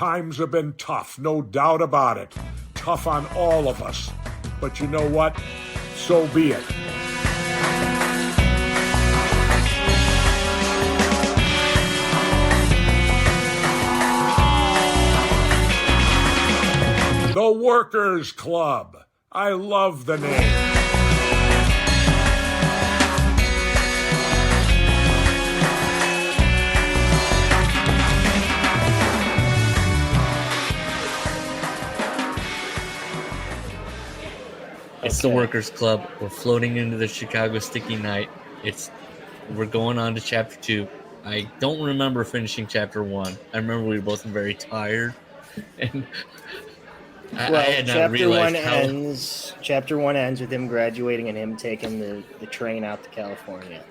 Times have been tough, no doubt about it. Tough on all of us. But you know what? So be it. The Workers Club. I love the name. It's the Workers Club. We're floating into the Chicago sticky night. We're going on to chapter 2. I don't remember finishing chapter 1. I remember we were both very tired, and I had not realized Chapter 1 ends with him graduating and him taking the train out to California.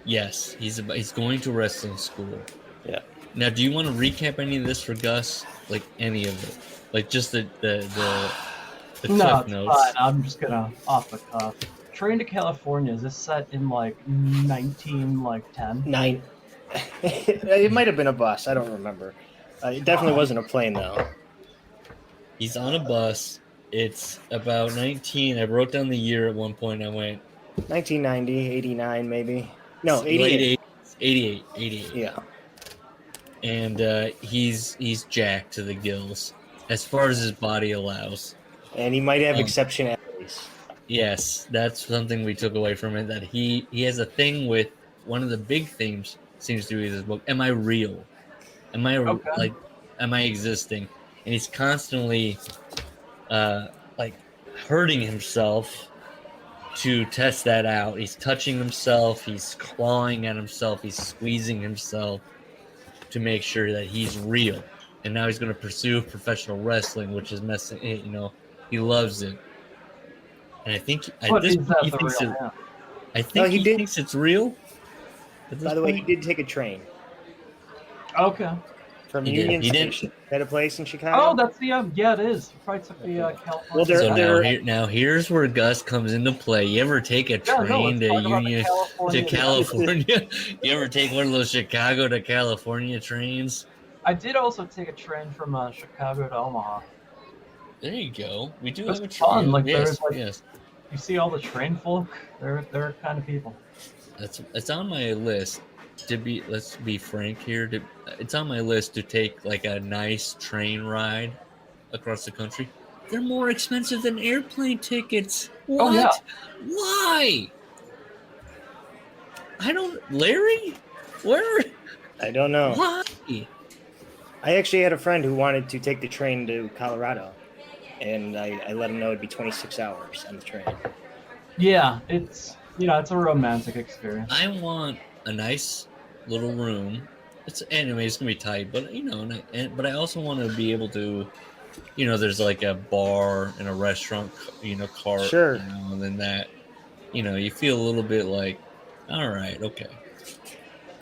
Yes, he's going to wrestling school. Yeah. Now, do you want to recap any of this for Gus? Like any of it, like just the cliff notes. Fine. I'm just gonna off the cuff. Train to California, is this set in like 1910? Nine. It might have been a bus. I don't remember. It definitely wasn't a plane though. He's on a bus. It's about 19. I wrote down the year at one point. I went 1990, 89 maybe. No, 88. 88. Yeah. And he's jacked to the gills as far as his body allows. And he might have exceptionalities. Yes, that's something we took away from it, that he has a thing with one of the big themes seems to be this book. Am I real? Am I am I existing? And he's constantly hurting himself to test that out. He's touching himself, he's clawing at himself, he's squeezing himself to make sure that he's real. And now he's going to pursue professional wrestling, which is messing. He loves it. And I think he thinks it's real. By the way, he did take a train. Okay. From Union Station. That a place in Chicago? Oh, that's the yeah, it is. Probably took the California. Now here's where Gus comes into play. You ever take a train to California? You ever take one of those Chicago to California trains? I did also take a train from Chicago to Omaha. There you go. We do have a train. Fun. Yes. You see all the train folk? They're kind of people. It's on my list. Let's be frank here. It's on my list to take like a nice train ride across the country. They're more expensive than airplane tickets. What? Oh, yeah. Why? Larry? Where? I don't know. Why? I actually had a friend who wanted to take the train to Colorado, and I let him know it'd be 26 hours on the train. Yeah, it's a romantic experience. I want a nice little room. It's gonna be tight, but but I also want to be able to, there's like a bar and a restaurant, cart. Sure. And then that, you feel a little bit like, all right, okay.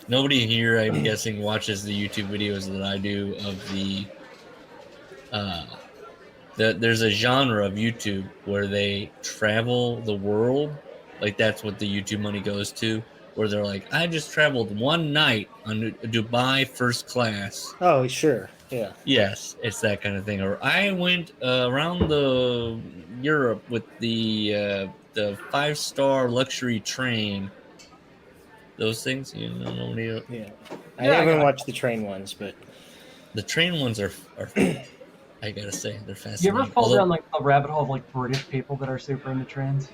Nobody here, I'm guessing, watches the YouTube videos that I do of there's a genre of YouTube where they travel the world. Like that's what the YouTube money goes to. Where they're like, I just traveled one night on Dubai first class. Oh, sure. Yeah. Yes, it's that kind of thing. Or I went around the Europe with the 5-star luxury train. Those things, nobody. Yeah. I haven't watched the train ones, but the train ones are I gotta say, they're fascinating. You ever fall down like a rabbit hole of like British people that are super into trains?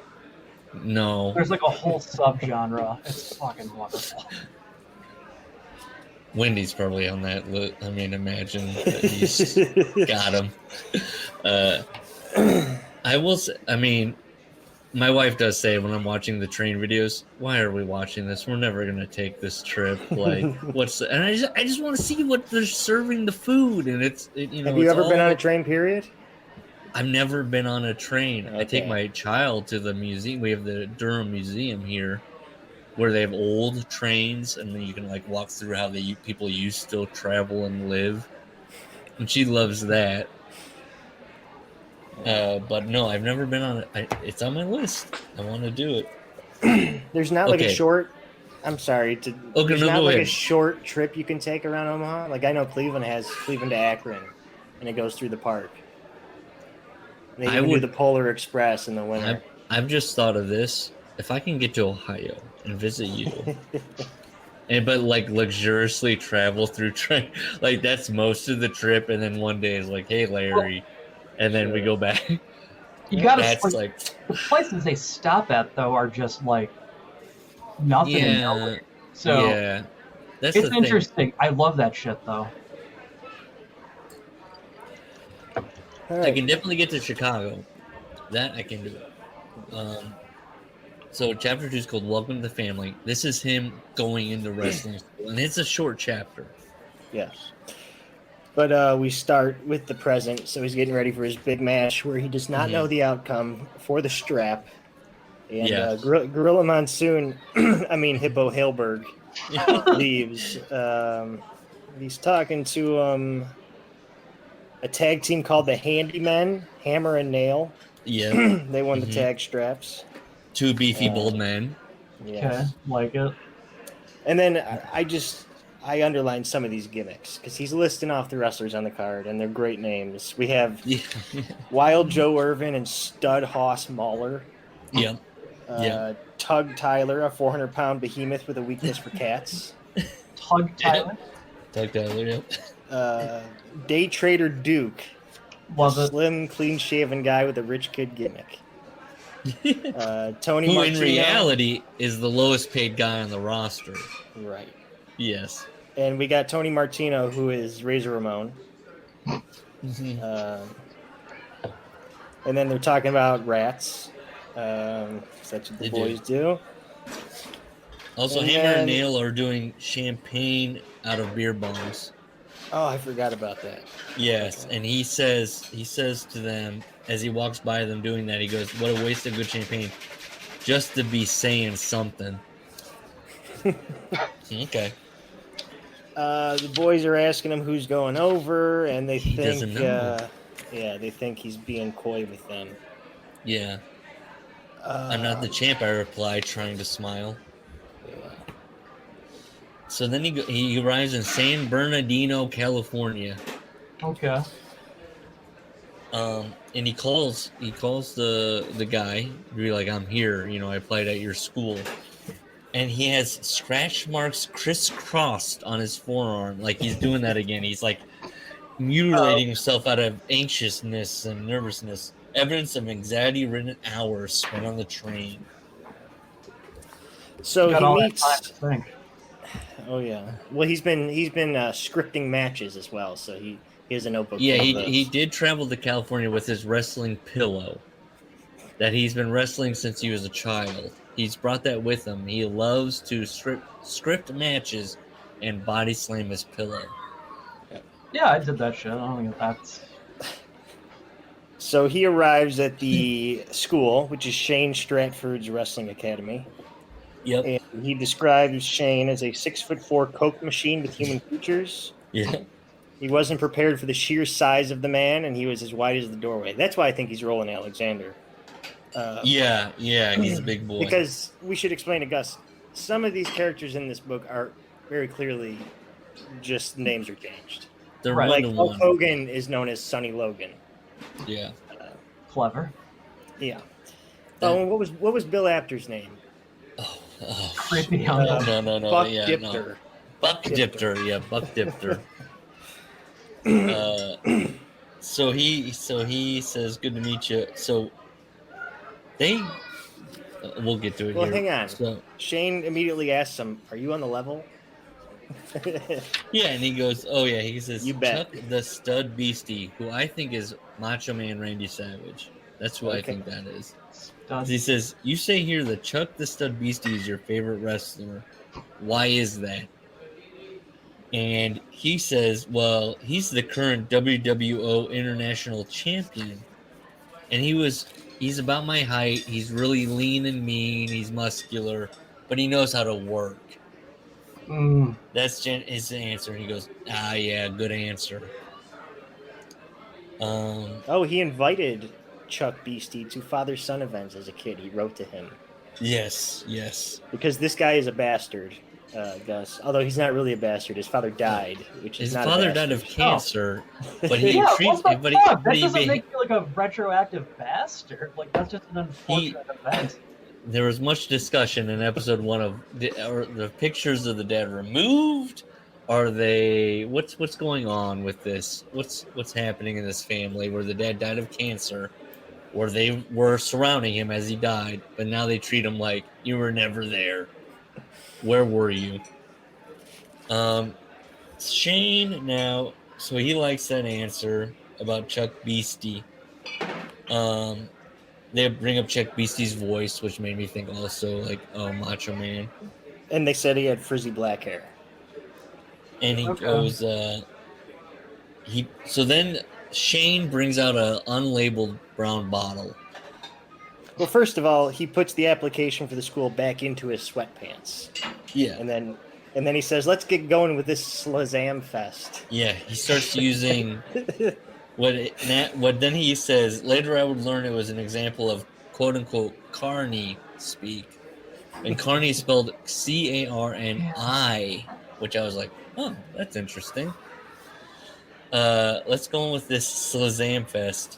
No. There's like a whole subgenre. It's fucking wonderful. Wendy's probably on that list. I mean, imagine that he's got him. I will say, my wife does say when I'm watching the train videos, why are we watching this? We're never going to take this trip. Like, and I just want to see what they're serving the food. And Have you ever been on a train, period? I've never been on a train. Okay. I take my child to the museum. We have the Durham Museum here where they have old trains, and then you can like walk through how people used to travel and live. And she loves that. But no, I've never been on it. It's on my list. I want to do it. There's not like a short I'm sorry. Okay, There's no, not go like a ahead. short trip you can take around Omaha. Like I know Cleveland has Cleveland to Akron, and it goes through the park. And they I even do would. the Polar Express in the winter. I've just thought of this. If I can get to Ohio and visit you, but like luxuriously travel through train, like that's most of the trip, and then one day is like, hey Larry, and then we Sure. go back. You gotta That's like the places they stop at though are just like nothing and yeah, nowhere. So yeah. That's it's the thing. interesting. I love that shit though. All I right. can definitely get to Chicago. That I can do. So chapter 2 is called "Welcome to the Family." This is him going into wrestling school, and it's a short chapter. Yes. But we start with the present. So he's getting ready for his big match where he does not know the outcome for the strap. And Yeah. Gorilla Monsoon, I mean Hippo Hailberg, leaves. He's talking to a tag team called the Handymen, Hammer and Nail. Yeah. They won the tag straps. Two beefy Uh, bald men. Yes. Okay, like it. And then I underlined some of these gimmicks because he's listing off the wrestlers on the card, and they're great names. We have Yeah. Wild Joe Irvin and Stud Hoss Mauler. Yep. Yeah. Tug Tyler, a 400-pound behemoth with a weakness for cats. Tug Tyler. Doug Tyler. Yep. Day Trader Duke, Love a it. slim, clean-shaven guy with a rich kid gimmick. Tony Who Martino. in reality is the lowest paid guy on the roster. Right. Yes. And we got Tony Martino, who is Razor Ramon. And then they're talking about rats. That's what the boys do. Also, And Hammer and then- Nail are doing champagne out of beer bongs. Oh, I forgot about that. Yes, and he says to them as he walks by them doing that, he goes, "What a waste of good champagne, just to be saying something." Okay. The boys are asking him who's going over, and they He think, doesn't know. they think he's being coy with them. Yeah. I'm not the champ, I reply, trying to smile. Yeah. So then he arrives in San Bernardino, California. Okay. And he calls the guy, be like, "I'm here, I applied at your school." And he has scratch marks crisscrossed on his forearm, like he's doing that again. He's like mutilating himself out of anxiousness and nervousness. Evidence of anxiety-ridden hours spent on the train. So Got he all meets. that time to think. Oh yeah. Well, he's been scripting matches as well, so he has a notebook. Yeah, full of those. he did travel to California with his wrestling pillow that he's been wrestling since he was a child. He's brought that with him. He loves to script matches and body slam his pillow. Yeah, I did that shit. I don't think that's. So he arrives at the school, which is Shane Stratford's Wrestling Academy. Yep. And he describes Shane as a 6'4" coke machine with human features. Yeah. He wasn't prepared for the sheer size of the man, and he was as wide as the doorway. That's why I think he's Roland Alexander. Yeah, he's a big boy. Because we should explain to Gus, some of these characters in this book are very clearly just names are changed. They're Right. Like Hulk one-to-one. Hogan is known as Sonny Logan. Yeah. Clever. Yeah. Oh, and what was Bill Apter's name? Oh, Creepy shit. young. No. Buck Yeah, Dipter. no. Buck Dipter. Yeah, Buck Dipter. So he says, "Good to meet you." So they, we'll get to it Well, here. hang on. So Shane immediately asks him, "Are you on the level?" yeah, and he goes, "Oh yeah." He says, You bet. "Chuck the Stud Beastie," who I think is Macho Man Randy Savage. That's who I Okay. think that is. Does He says, "You say here that Chuck the Stud Beastie is your favorite wrestler. Why is that?" And he says, "Well, he's the current WWO International Champion, and he's about my height. He's really lean and mean. He's muscular, but he knows how to work." That's his answer. He goes, "Ah, yeah, good answer." Oh, he invited Chuck Beastie to father-son events as a kid. He wrote to him. Yes, yes. Because this guy is a bastard, Gus. Although he's not really a bastard. His father died, which is His not father a died of bastard. cancer, but he Yeah, treats. what the But fuck? That he doesn't make you like a retroactive bastard. Like that's just an unfortunate event. there was much discussion in episode 1 of are the pictures of the dad removed. Are they what's going on with this? What's happening in this family where the dad died of cancer, or they were surrounding him as he died, but now they treat him like you were never there. Where were you? Shane now, so he likes that answer about Chuck Beastie. They bring up Chuck Beastie's voice, which made me think also like, oh, Macho Man. And they said he had frizzy black hair. And he Okay. goes, so then Shane brings out a unlabeled brown bottle. Well, first of all, he puts the application for the school back into his sweatpants, Yeah, and then he says, "Let's get going with this Slazam fest." yeah. He starts using what then he says later. I would learn it was an example of quote unquote carny speak, and carny is spelled Carni, which I was like, oh, that's interesting. Let's go on with this Slazam fest.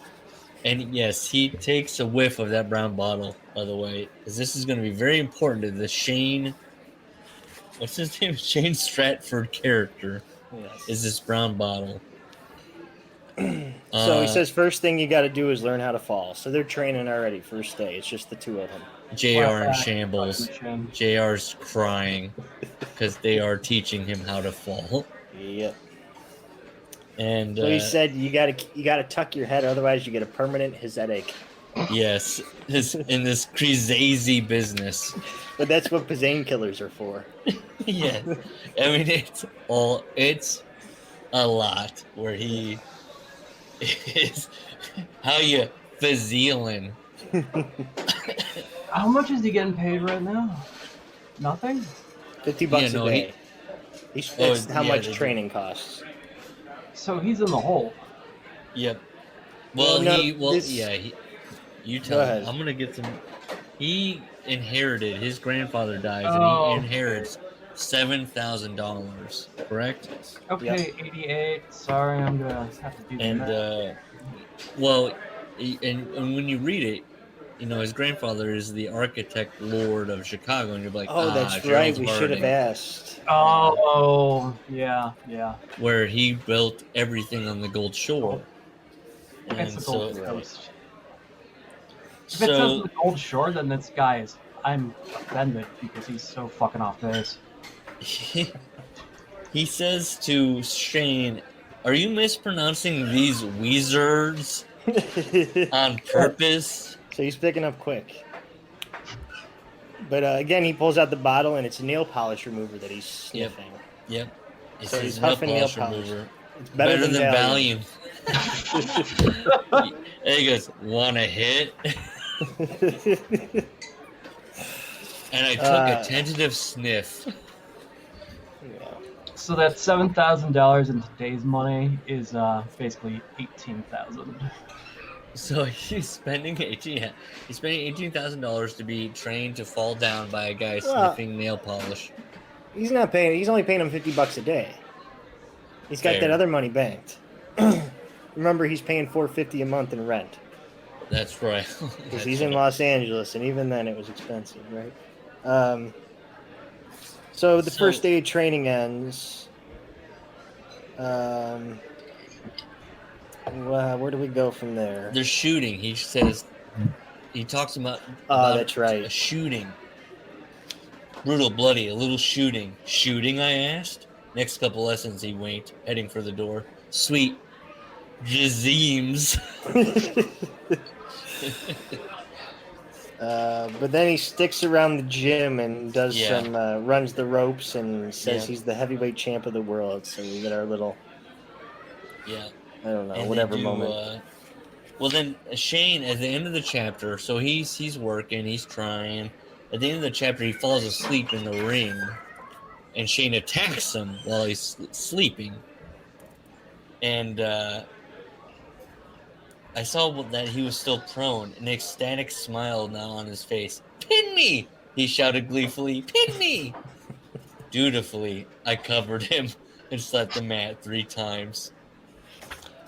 And yes, he takes a whiff of that brown bottle, by the way, because this is going to be very important to the Shane. What's his name? Shane Stratford character. Yes. Is this brown bottle? So he says, first thing you got to do is learn how to fall. So they're training already, first day. It's just the two of them. JR in shambles. JR's crying because they are teaching him how to fall. Yep. And So he said, you gotta tuck your head, otherwise you get a permanent headache. yes, in this crazy business. But that's what painkillers are for. Yeah, I mean it's a lot where he is. How you feeling? How much is he getting paid right now? Nothing? $50 a day. That's how much they training costs. So he's in the hole. Yep. Well, no, you Go tell him. ahead. I'm gonna get some. He inherited. His grandfather dies, Oh. and he inherits $7,000. Correct? Okay, 88. Sorry, I'm gonna have to do And that. and when you read it, you know his grandfather is the architect lord of Chicago, and you're like, Oh, that's Gerald right. We should have Harding, asked. Oh, yeah. where he built everything on the Gold Shore. It's And the so, Gold Coast. If it says the Gold Shore, then this guy is. I'm offended because he's so fucking off base. he says to Shane, "Are you mispronouncing these wizards on purpose?" So he's picking up quick. But again, he pulls out the bottle, and it's a nail polish remover that he's sniffing. Yep. It So says he's nail huffing nail polish polish. remover. It's better than Valium. Valium. And he goes, "Want a hit?" And I took a tentative sniff. Yeah. So that $7,000 in today's money is basically $18,000. So he's spending $18,000 to be trained to fall down by a guy sniffing nail polish. He's not paying. He's only paying him $50 a day. He's got Fair. that other money banked. Remember, he's paying $450 a month in rent That's right. because he's in Los Angeles, and even then, it was expensive, right? So the first day of training ends. Where do we go from there? They're shooting. He talks about That's right. a shooting. Brutal, bloody, a little shooting. Shooting, I asked. Next couple lessons, he winked, heading for the door. Sweet regimes. But then he sticks around the gym and does some runs the ropes and says he's the heavyweight champ of the world. So we get our little I don't know, And whatever they do, moment. well, then Shane at the end of the chapter, so he's working, he's trying. At the end of the chapter, he falls asleep in the ring, and Shane attacks him while he's sleeping. And I saw that he was still prone, an ecstatic smile now on his face. Pin me! He shouted gleefully. Pin me! Dutifully, I covered him and slapped the mat 3 times.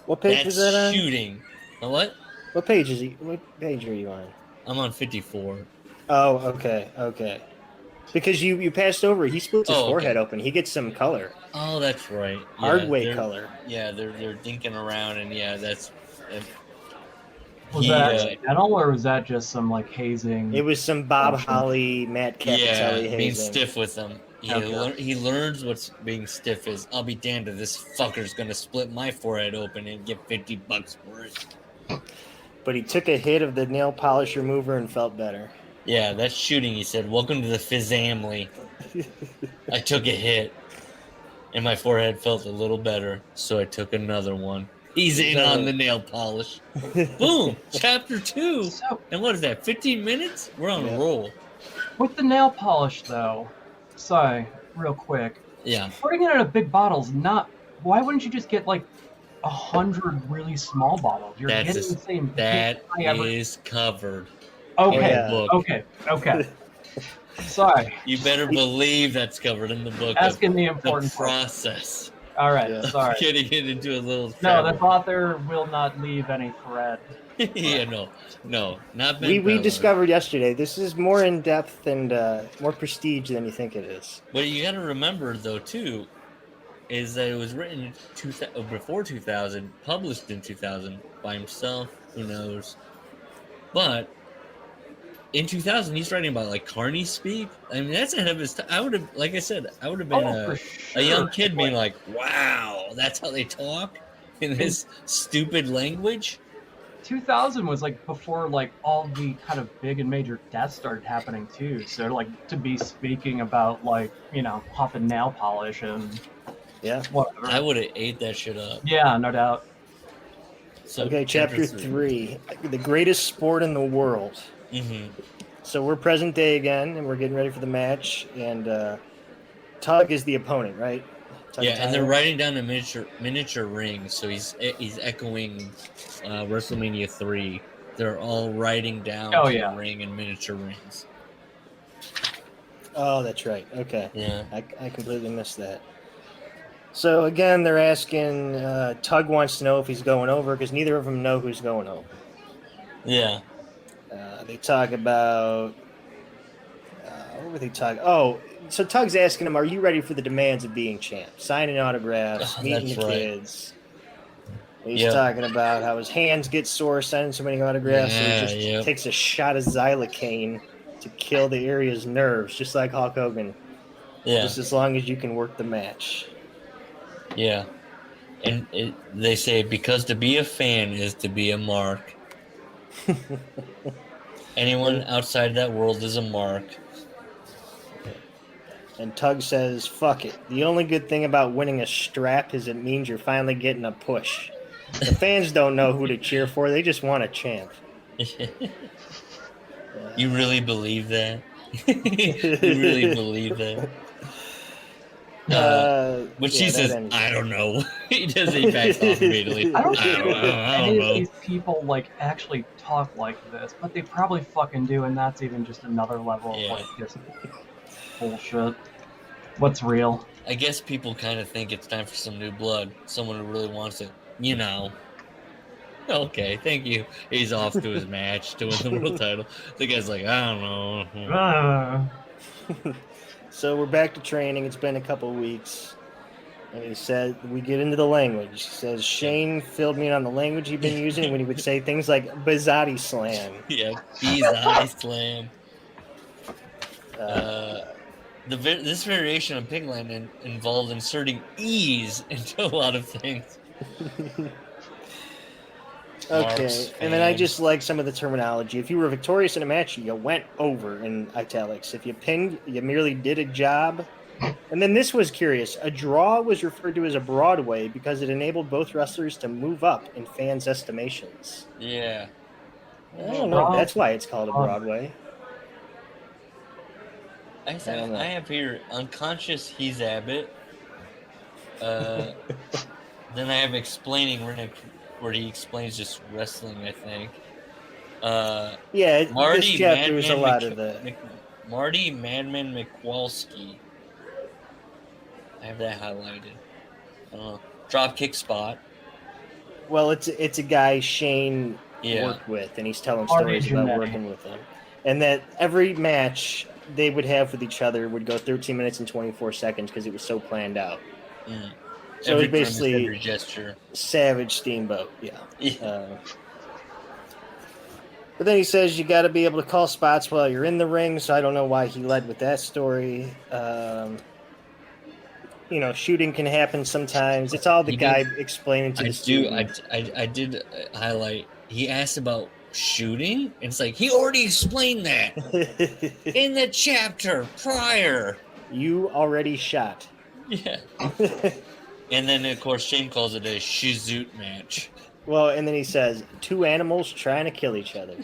What page That's is that on? shooting. Now what? What page is he? What page are you on? I'm on 54. Oh, okay. Because you passed over. He splits his Oh, okay. forehead open. He gets some color. Oh, that's right. Hardway color. Yeah, they're dinking around, and yeah, that's. Was that accidental, or was that just some like hazing? It was some Bob Holly, Matt Capitelli hazing. Being stiff with them. He learns what being stiff is. I'll be damned if this fucker's gonna split my forehead open and get $50 for it. But he took a hit of the nail polish remover and felt better. Yeah, that's shooting. He said, "Welcome to the Fizzamly." I took a hit, and my forehead felt a little better, so I took another one. He's in on the nail polish. Boom! Chapter 2. So, And what is that? 15 minutes? We're on a roll. with the nail polish, though, sorry, real quick. Yeah. Putting it in a big bottle is not. Why wouldn't you just get like 100 really small bottles? You're getting the same. That is covered. Okay. In the book. Okay. Sorry. You better believe that's covered in the book. Asking the important process. All right. Sorry. Getting it into a little. No, the author will not leave any thread. Yeah, no, not Ben We Peller. discovered yesterday. This is more in depth and more prestige than you think it is. What you got to remember, though, too, is that it was written before 2000, published in 2000 by himself. Who knows? But in 2000, he's writing about like Carney speak. I mean, that's ahead of his time. I would have, like I said, I would have been a young kid being like, "Wow, that's how they talk in this stupid language." 2000 was like before like all the kind of big and major deaths started happening too. So like to be speaking about like huffing nail polish and whatever. I would have ate that shit up. Yeah, no doubt. So, okay, chapter 3, the greatest sport in the world. Mm-hmm. So we're present day again, and we're getting ready for the match. And Tug is the opponent, right? And they're writing down a miniature ring, so he's echoing WrestleMania 3. They're all writing down the ring in miniature rings. Oh, that's right. Okay. Yeah. I completely missed that. So again, they're asking. Tug wants to know if he's going over because neither of them know who's going over. Yeah. They talk about. What were they talking? Oh. So Tug's asking him, "Are you ready for the demands of being champ? Signing autographs, meeting the kids." He's talking about how his hands get sore signing so many autographs, so he just takes a shot of xylocaine to kill the area's nerves, just like Hulk Hogan. Yeah. Just as long as you can work the match. Yeah. And they say because to be a fan is to be a mark. Anyone outside that world is a mark. And Tug says, "Fuck it. The only good thing about winning a strap is it means you're finally getting a push. The fans don't know who to cheer for. They just want a champ." You really believe that? You really believe that? But she says, "I don't know." He backs off immediately. I don't know. These people like actually talk like this, but they probably fucking do, and that's even just another level of like just bullshit. What's real? I guess people kind of think it's time for some new blood. Someone who really wants it. Okay, thank you. He's off to his match to win the world title. The guy's like, I don't know. So we're back to training. It's been a couple weeks. And he said, we get into the language. He says, Shane filled me in on the language he'd been using when he would say things like Bizzotti Slam. Yeah, Bizzotti Slam. This variation of Pigland involved inserting E's into a lot of things. Okay, and then I just like some of the terminology. If you were victorious in a match, you went over in italics. If you pinned, you merely did a job. And then this was curious. A draw was referred to as a Broadway because it enabled both wrestlers to move up in fans' estimations. Yeah. I don't know. That's why it's called a Broadway. I have here unconscious He's Abbott. Then I have explaining where he explains just wrestling, I think. Yeah, this Marty chapter is a Madman lot of the. Marty Madman McWalski. I have that highlighted. Dropkick spot. Well, it's a guy Shane Yeah. worked with, and he's telling Marty stories about Jannetty. working with him, and that every match they would have with each other would go 13 minutes and 24 seconds because it was so planned out. Mm. So Every it's basically grimace, every gesture. Savage Steamboat, yeah. Yeah. But then he says you got to be able to call spots while you're in the ring, so I don't know why he led with that story. Shooting can happen sometimes. It's all the guy explaining to the student. I did highlight. He asked about shooting, and it's like he already explained that in the chapter prior. You already shot. Yeah. And then of course Shane calls it a shizoot match. Well, and then he says 2 animals trying to kill each other.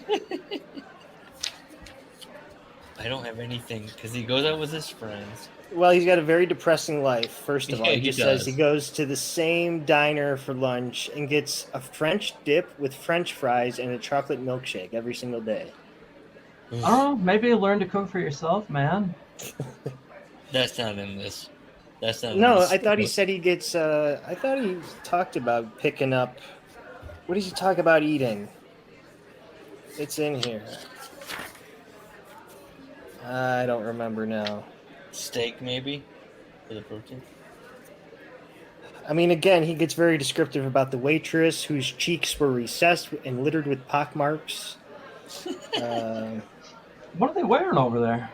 I don't have anything because he goes out with his friends. Well, he's got a very depressing life. First of all, Yeah, he just says he goes to the same diner for lunch and gets a French dip with French fries and a chocolate milkshake every single day. I don't know. Maybe learn to cook for yourself, man. That's not in this. That's not. No, in this. I thought he said he gets. I thought he talked about picking up. What does he talk about eating? It's in here. I don't remember now. Steak maybe for the protein. I mean, again, he gets very descriptive about the waitress whose cheeks were recessed and littered with pockmarks. What are they wearing over there?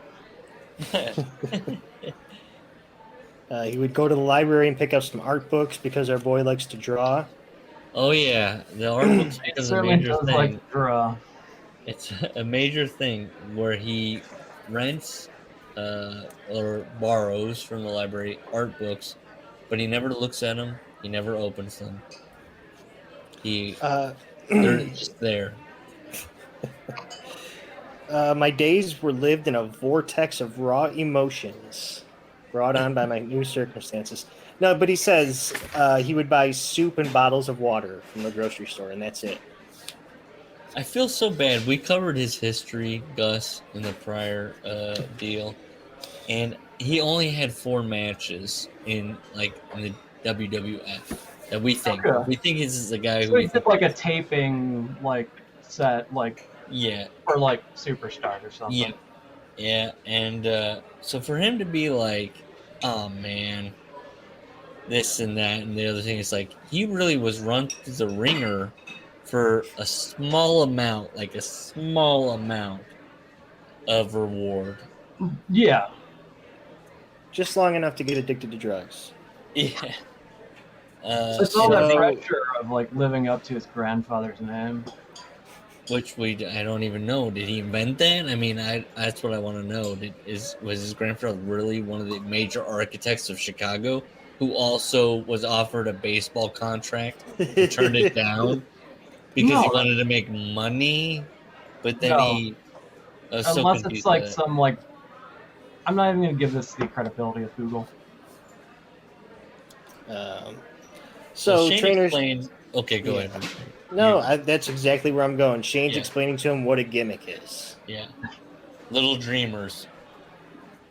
He would go to the library and pick up some art books because our boy likes to draw. Oh yeah, the art books is a major thing. Like to draw. It's a major thing where he rents or borrows from the library art books, but he never looks at them. He never opens them. They're just there. My days were lived in a vortex of raw emotions brought on by my new circumstances. No, but he says he would buy soup and bottles of water from the grocery store, and that's it. I feel so bad. We covered his history, Gus, in the prior deal, and he only had 4 matches in the WWF that we think. Okay. We think this is a guy So who he did like a taping set yeah. for Superstar or something. Yeah, and so for him to be like, oh man, this and that and the other thing, it's like he really was run through the ringer for a small amount of reward. Yeah. Just long enough to get addicted to drugs. Yeah. It's all that pressure of living up to his grandfather's name. Which I don't even know. Did he invent that? I mean, that's what I want to know. Was his grandfather really one of the major architects of Chicago, who also was offered a baseball contract and turned it down because he wanted to make money? But then he unless it's some I'm not even going to give this the credibility of Google. So Shane trainers. Explains, okay, go ahead. No, that's exactly where I'm going. Shane's explaining to him what a gimmick is. Yeah. Little dreamers.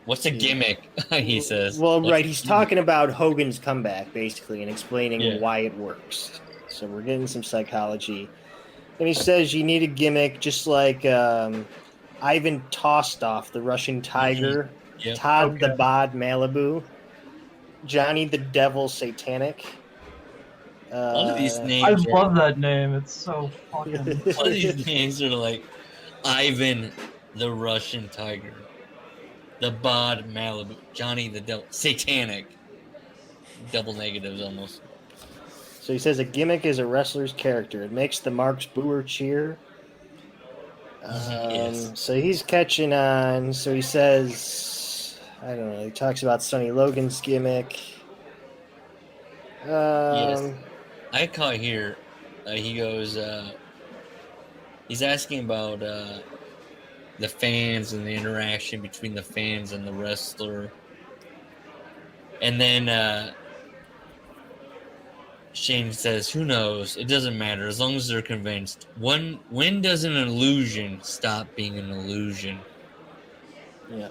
What's a gimmick? He says. Well, right. He's talking about Hogan's comeback, basically, and explaining why it works. So we're getting some psychology. And he says you need a gimmick just like Ivan Tostoff, the Russian Tiger, Todd the Bod Malibu, Johnny the Devil Satanic. All of these names I love that name. It's so fucking. All of these names are like Ivan the Russian Tiger, the Bod Malibu, Johnny the Devil Satanic. Double negatives almost. So he says a gimmick is a wrestler's character. It makes the marks boo or cheer. So he's catching on. So he says, I don't know. He talks about Sonny Logan's gimmick. Yes. I caught here. He goes. He's asking about the fans and the interaction between the fans and the wrestler, and then Shane says, "Who knows? It doesn't matter as long as they're convinced. When does an illusion stop being an illusion?" Yeah.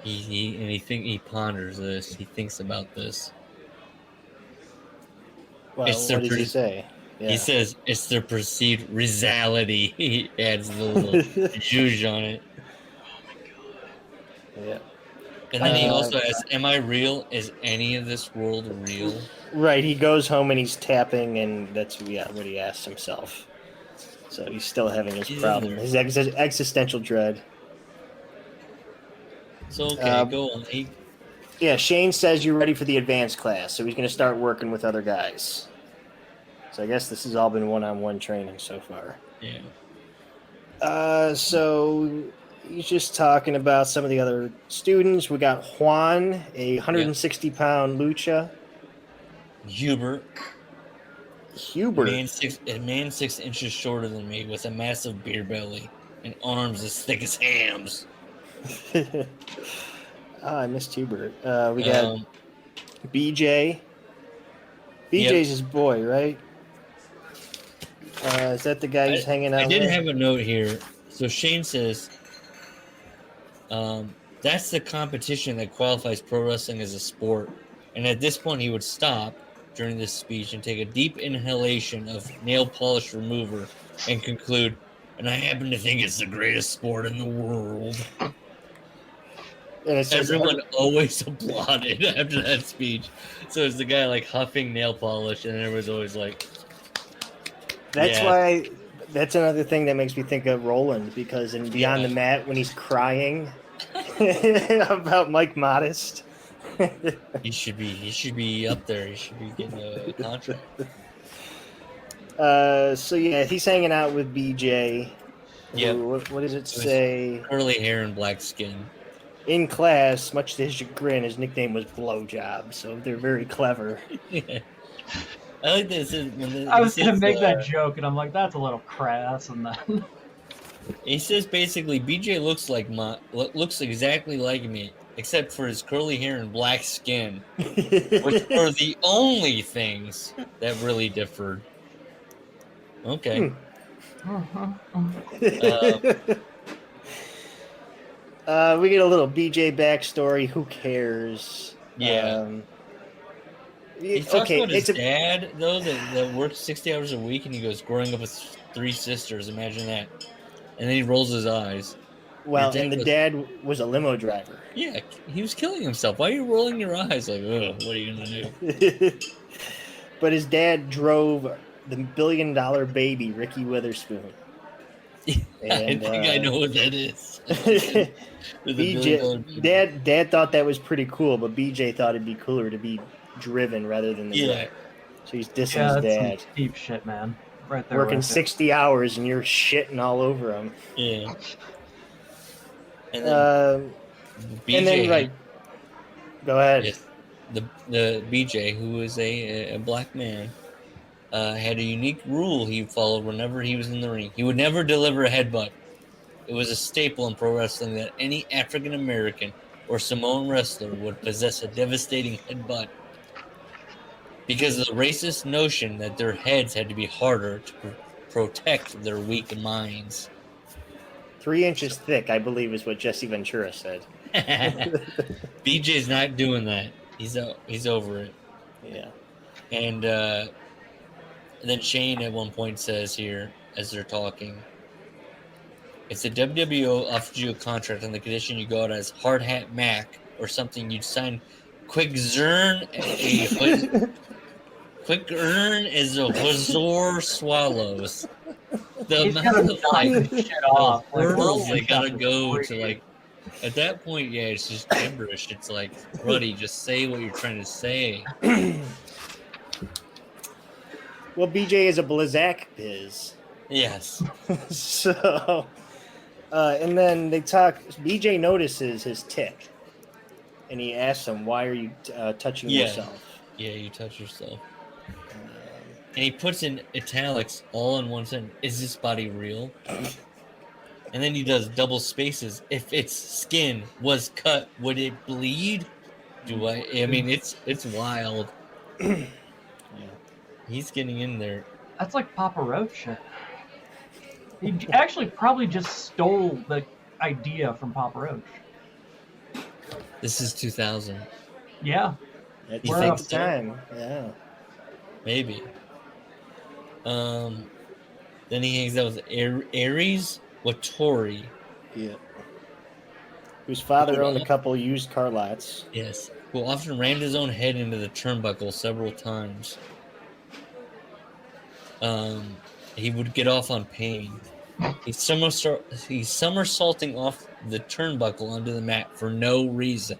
He ponders this. He thinks about this. Well, what does he say? Yeah. He says it's their perceived reality. He adds a little zhuzh on it. Yeah. And then he also asks, "Am I real? Is any of this world real?" Right. He goes home and he's tapping, and that's what he asks himself. So he's still having his problem, his existential dread. So okay, go on. Yeah, Shane says you're ready for the advanced class, so he's going to start working with other guys. So I guess this has all been one-on-one training so far. Yeah. So he's just talking about some of the other students. We got Juan, a 160-pound lucha. Hubert. A man 6 inches shorter than me with a massive beer belly and arms as thick as hams. I missed Hubert. We got BJ. BJ's his boy, right? Is that the guy who's hanging out I did with? have a note here. So Shane says, that's the competition that qualifies pro wrestling as a sport. And at this point, he would stop during this speech and take a deep inhalation of nail polish remover and conclude, "And I happen to think it's the greatest sport in the world." And it says everyone always applauded after that speech. So it's the guy like huffing nail polish, and everyone's always like, That's why. That's another thing that makes me think of Roland, because in Beyond the Mat, when he's crying about Mike Modest, he should be up there. He should be getting a contract. So yeah, he's hanging out with BJ. Yeah. What does it say? Curly hair and black skin. In class, much to his chagrin, his nickname was Blowjob. So they're very clever. Yeah. I like this. I was gonna make that joke, and I'm like, that's a little crass. And then he says basically, BJ looks exactly like me, except for his curly hair and black skin, which are the only things that really differed. Okay. We get a little BJ backstory. Who cares? Yeah. He talks about his dad, though, that works 60 hours a week, and he goes, growing up with 3 sisters, imagine that. And then he rolls his eyes. Well, and the dad was a limo driver. Yeah, he was killing himself. Why are you rolling your eyes? Like, ugh, what are you going to do? But his dad drove the $1 billion baby, Ricky Witherspoon. And, I think I know what that is. BJ, Dad thought that was pretty cool, but BJ thought it'd be cooler to be driven rather than the dad. So he's dissing his dad. Some deep shit, man. Right there. Working 60 hours and you're shitting all over him. Yeah. And then go ahead. Yes, the BJ, who is a black man, had a unique rule he followed whenever he was in the ring. He would never deliver a headbutt. It was a staple in pro wrestling that any African American or Samoan wrestler would possess a devastating headbutt, because of the racist notion that their heads had to be harder to protect their weak minds. 3 inches thick, I believe, is what Jesse Ventura said. BJ's not doing that. He's over it. Yeah. And then Shane at one point says here, as they're talking, if the WWO offered you a contract on the condition you go out as Hard Hat Mac or something, you'd sign Quick Earn is a Hazor Swallows. The amount of hurdles they gotta go to, like, at that point, yeah, it's just gibberish. It's like, Ruddy, just say what you're trying to say. Well, BJ is a Blizak biz. Yes. So, and then they talk. BJ notices his tick, and he asks him, "Why are you touching yourself?" Yeah, you touch yourself. And he puts in italics all in one sentence. Is this body real? And then he does double spaces. If its skin was cut, would it bleed? I mean, it's wild. Yeah. He's getting in there. That's like Papa Roach shit. He actually probably just stole the idea from Papa Roach. This is 2000. Yeah. That's You at think the so? time. Yeah. Maybe. Then he hangs out with Aries Wattori. Yeah. Whose father owned a couple used car lots. Yes. Who often rammed his own head into the turnbuckle several times. He would get off on pain. He's somersaulting off the turnbuckle onto the mat for no reason.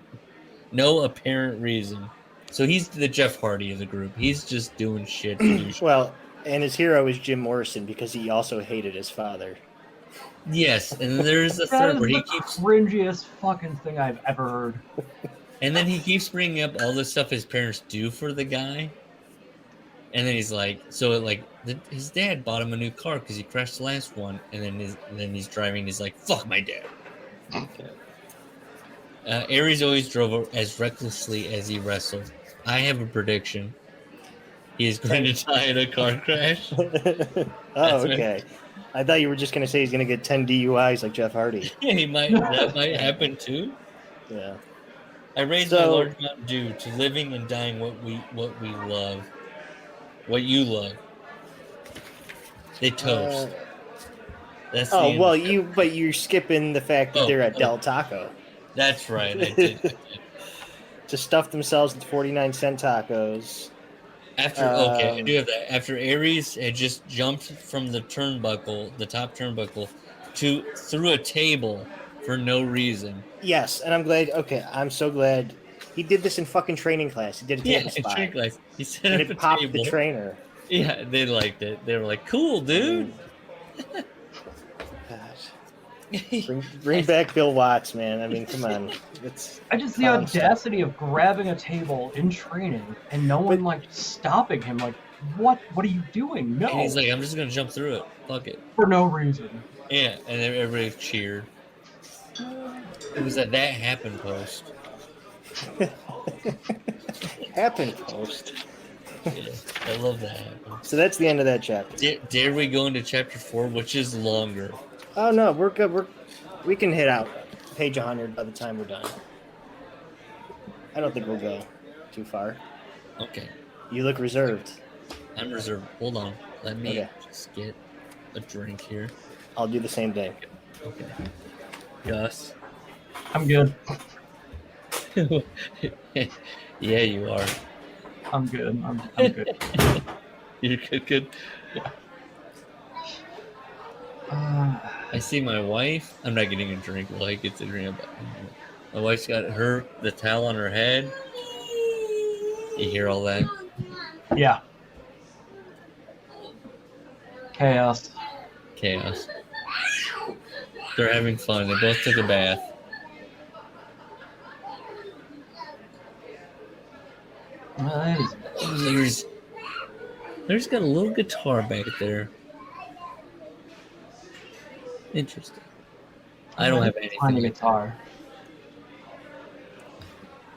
No apparent reason. So he's the Jeff Hardy of the group. He's just doing shit to do shit. Well, and his hero is Jim Morrison because he also hated his father. Yes, and there's a That third is where he the keeps... cringiest fucking thing I've ever heard. And then he keeps bringing up all the stuff his parents do for the guy. And then he's like, his dad bought him a new car because he crashed the last one. And then he's driving. He's like, fuck my dad. Aries always drove as recklessly as he wrestled. I have a prediction. He is going to die in a car crash. Oh, okay. I thought you were just going to say he's going to get 10 DUIs like Jeff Hardy. Yeah, that might happen too. Yeah. I raised my large Mountain Dew to living and dying what we love. What you love. They toast. That's but you're skipping the fact that they're at Del Taco. That's right. I did. To stuff themselves with 49-cent tacos. I do have that. After Aries had just jumped from the top turnbuckle, through a table for no reason. Yes, and I'm glad. Okay, I'm so glad he did this in fucking training class. He did a table spot. Training class. He set and up it a popped table. the trainer. Yeah, they liked it. They were like, "Cool, dude." Bring back Bill Watts, man. I mean, come on. The audacity of grabbing a table in training and no one stopping him. Like, what? What are you doing? No. And he's like, "I'm just gonna jump through it. Fuck it." For no reason. Yeah, and everybody cheered. It was at that Happen post. Happen post. Yeah, I love that Happen. So that's the end of that chapter. Dare we go into chapter 4, which is longer? Oh no, we're good. We can hit out page 100 by the time we're done. I don't think we'll go too far. Okay. You look reserved. I'm reserved. Hold on. Let me just get a drink here. I'll do the same thing. Okay. Gus. I'm good. Yeah, you are. I'm good. I'm good. You're good. Yeah. I see my wife. I'm not getting a drink while I get the drink. My wife's got the towel on her head. You hear all that? Yeah. Chaos. They're having fun. They both took a bath. There's got a little guitar back there. Interesting. I don't have anything. On the guitar.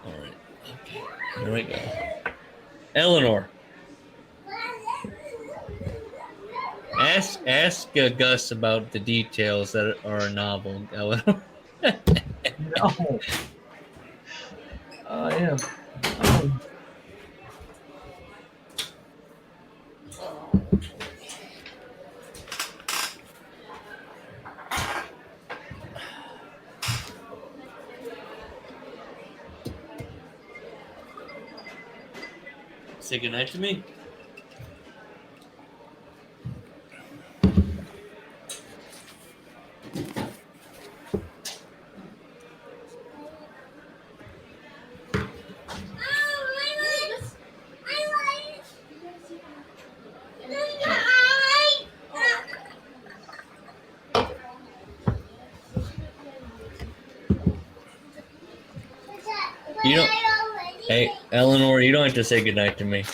All right. Okay. Here we go. Eleanor. Ask Gus about the details that are a novel, Eleanor. No. Yeah. Say goodnight to me. You don't. Hey, Eleanor, you don't have to say goodnight to me.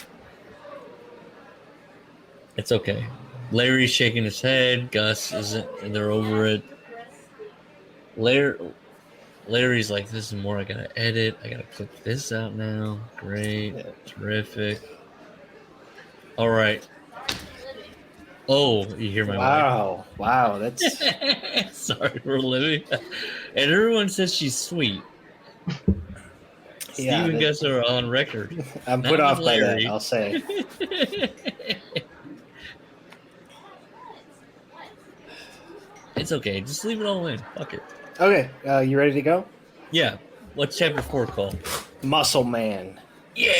It's okay. Larry's shaking his head. Gus isn't. They're over it. Larry's like, this is more I gotta edit. I gotta clip this out now. Great. Yeah. Terrific. All right. Oh, you hear my Wow, that's wife? Sorry, we're living. And everyone says she's sweet. yeah. Steven gets her on record. I'm Not put with off by that. Larry. I'll say. It's okay. Just leave it all in. Fuck it. Okay, you ready to go? Yeah. What's chapter 4 called? Muscle Man. Yeah.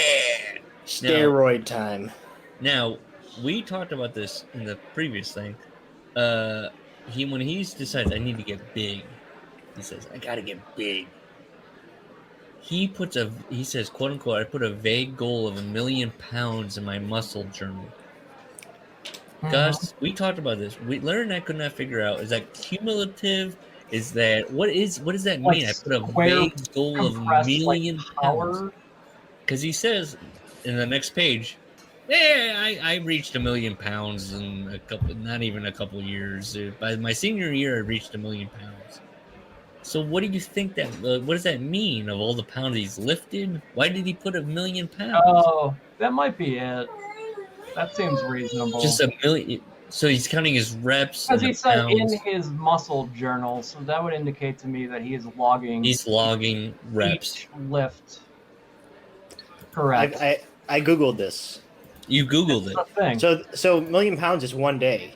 Steroid time. Now, we talked about this in the previous thing. When he decides I need to get big, he says, I gotta get big. He says, quote unquote, I put a vague goal of 1 million pounds in my muscle journal. Gus, we talked about this. Larry and I could not figure out, is that cumulative? Is that what does that mean? I put a vague goal of 1 million pounds. Because he says in the next page, I reached 1 million pounds in not even a couple years. By my senior year, I reached 1 million pounds. So what do you think what does that mean of all the pounds he's lifted? Why did he put 1 million pounds? Oh, that might be it. That seems reasonable. Just 1 million. So he's counting his reps. Because he said in his muscle journal, so that would indicate to me that he is logging. He's logging reps. Each lift. Correct. I googled this. You googled it. So 1 million pounds is 1 day.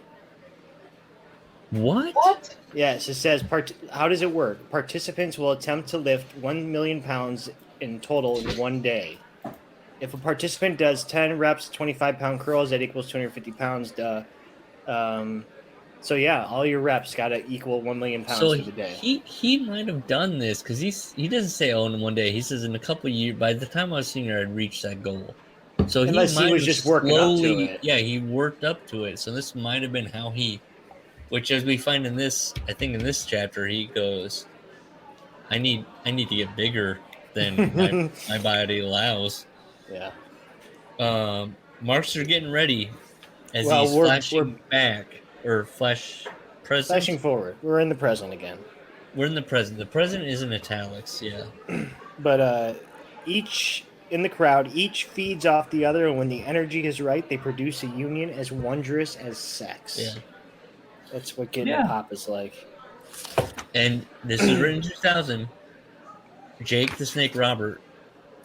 What? Yes, it says. How does it work? Participants will attempt to lift 1 million pounds in total in 1 day. If a participant does 10 reps, 25-pound curls, that equals 250 pounds. So yeah, all your reps got to equal 1 million pounds for the day. He might have done this because he doesn't say in 1 day. He says in a couple of years. By the time I was senior, I'd reached that goal. So unless he was just working up to it. Yeah, he worked up to it. So this might have been how he. Which, as we find in this, I think in this chapter, he goes, I need to get bigger than my body allows. Yeah. Marks are getting ready as he's flashing back or flashing forward. We're in the present again. We're in the present. The present is in italics, yeah. But each in the crowd, each feeds off the other, and when the energy is right, they produce a union as wondrous as sex. Yeah. That's what getting a pop is like. And this is written in 2000. Jake the Snake Robert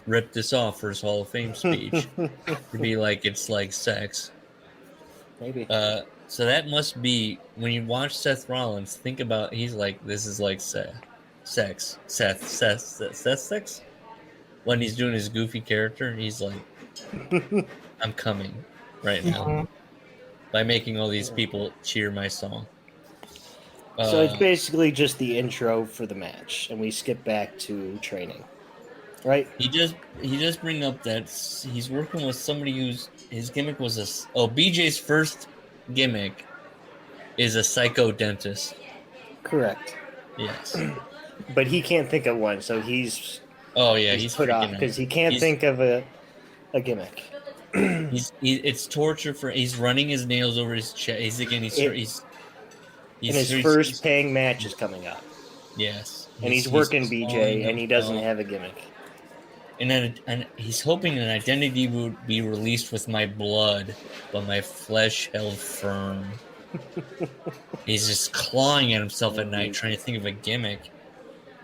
ripped this off for his Hall of Fame speech to be like, it's like sex. Maybe. So that must be, when you watch Seth Rollins, think about, he's like, this is like sex. Sex? When he's doing his goofy character, he's like, I'm coming right now. By making all these people cheer my song. So it's basically just the intro for the match, and we skip back to training, right? He just bring up that he's working with somebody his gimmick was BJ's first gimmick is a psycho dentist. Correct. Yes. But he can't think of one, so he's put off because he can't think of a gimmick. It's torture he's running his nails over his chest. His first paying match is coming up. Yes. And he's working BJ, and he doesn't have a gimmick. And he's hoping an identity would be released with my blood, but my flesh held firm. He's just clawing at himself at night, trying to think of a gimmick.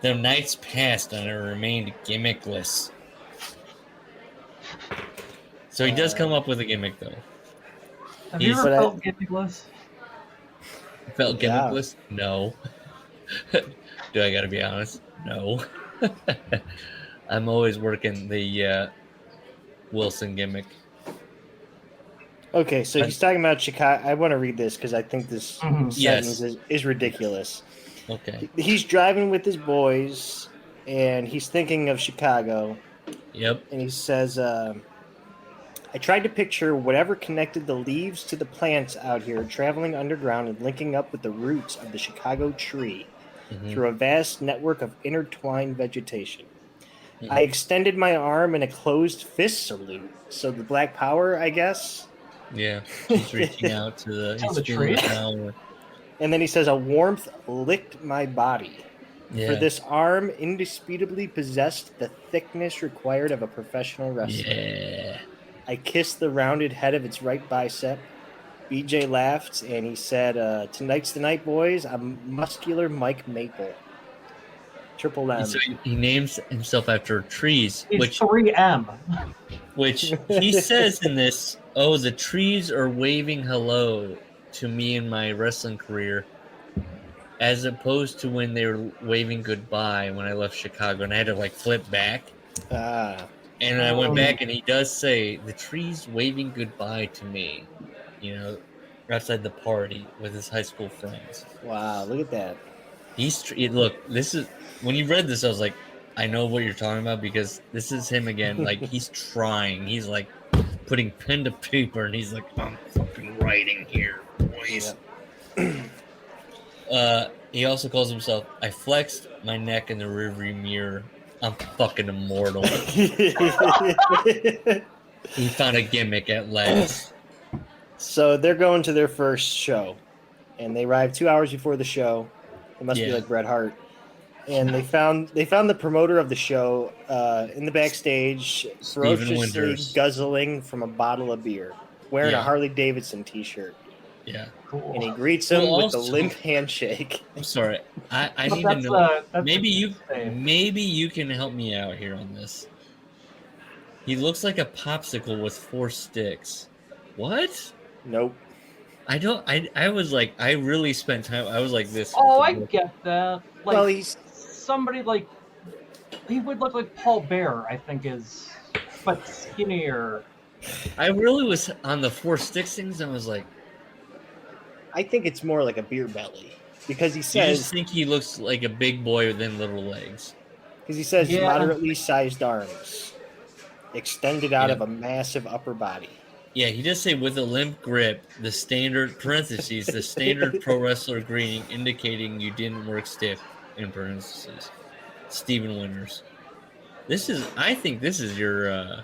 The nights passed, and I remained gimmickless. So he does come up with a gimmick, though. Have you ever felt gimmickless? Felt gimmickless? No. Do I gotta be honest? No. I'm always working the Wilson gimmick. Okay, so he's talking about Chicago. I want to read this because I think this sentence is ridiculous. Okay. He's driving with his boys, and he's thinking of Chicago. Yep. And he says, I tried to picture whatever connected the leaves to the plants out here, traveling underground and linking up with the roots of the Chicago tree through a vast network of intertwined vegetation. I extended my arm in a closed fist salute. So the Black Power, I guess. Yeah, he's reaching out to the tree. And then he says, a warmth licked my body. Yeah. For this arm indisputably possessed the thickness required of a professional wrestler. Yeah. I kissed the rounded head of its right bicep. BJ laughed, and he said, tonight's the night, boys. I'm muscular Mike Maple. Triple M. So he names himself after trees, He's which 3M. he says in this, oh, the trees are waving hello to me in my wrestling career, as opposed to when they were waving goodbye when I left Chicago, and I had to like flip back. And I went back, and he does say the trees waving goodbye to me, you know, outside the party with his high school friends. Wow, look at that. Look, this is when you read this, I was like, I know what you're talking about because this is him again. Like he's trying, he's like putting pen to paper, and he's like, I'm fucking writing here, boys. Yeah. He also calls himself, I flexed my neck in the rearview mirror. I'm fucking immortal. He found a gimmick at last. So they're going to their first show, and they arrive 2 hours before the show. It must be like Bret Hart. And they found the promoter of the show in the backstage, ferociously guzzling from a bottle of beer, wearing a Harley Davidson T-shirt. Yeah, cool. And he greets him with a limp handshake. I'm sorry, I need to know. Maybe you can help me out here on this. He looks like a popsicle with 4 sticks. What? Nope. I don't. I was like, I really spent time. I was like this. Oh, I get that. Like, well, he's somebody like he would look like Paul Bear, I think, but skinnier. I really was on the 4 sticks things. I was like, I think it's more like a beer belly because he says. You just think he looks like a big boy with little legs. Because he says moderately sized arms, extended out of a massive upper body. Yeah, he does say with a limp grip, the standard parentheses, the standard pro wrestler greeting indicating you didn't work stiff in parentheses. Steven Winters. I think this is your,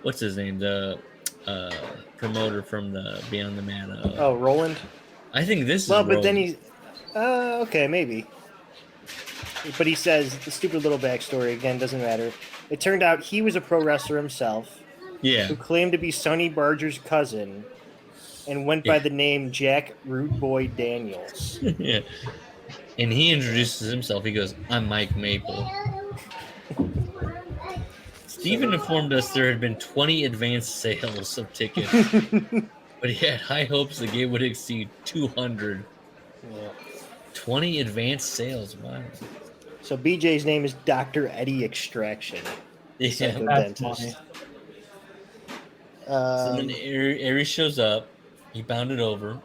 what's his name? The promoter from the Beyond the Mat. Roland? I think this is Well, but Roland. then he's, okay, maybe. But he says, the stupid little backstory, again, doesn't matter. It turned out he was a pro wrestler himself. Yeah. Who claimed to be Sonny Barger's cousin and went by the name Jack Rude Boy Daniels. Yeah. And he introduces himself. He goes, I'm Mike Maple. Steven informed us there had been 20 advanced sales of tickets, but he had high hopes the game would exceed 200. Yeah. 20 advanced sales, wow. So BJ's name is Dr. Eddie Extraction. Yeah, that's funny. So then Aries shows up. He bounded over.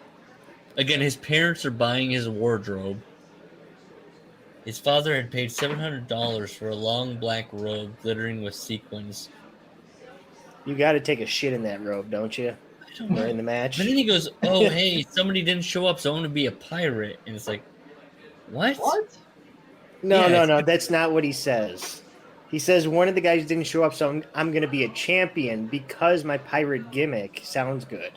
Again, his parents are buying his wardrobe. His father had paid $700 for a long black robe glittering with sequins. You got to take a shit in that robe, don't you? I don't know. In the match. But then he goes, oh, hey, somebody didn't show up, so I want to be a pirate. And it's like, what? No, that's not what he says. He says one of the guys didn't show up, so I'm going to be a champion because my pirate gimmick sounds good.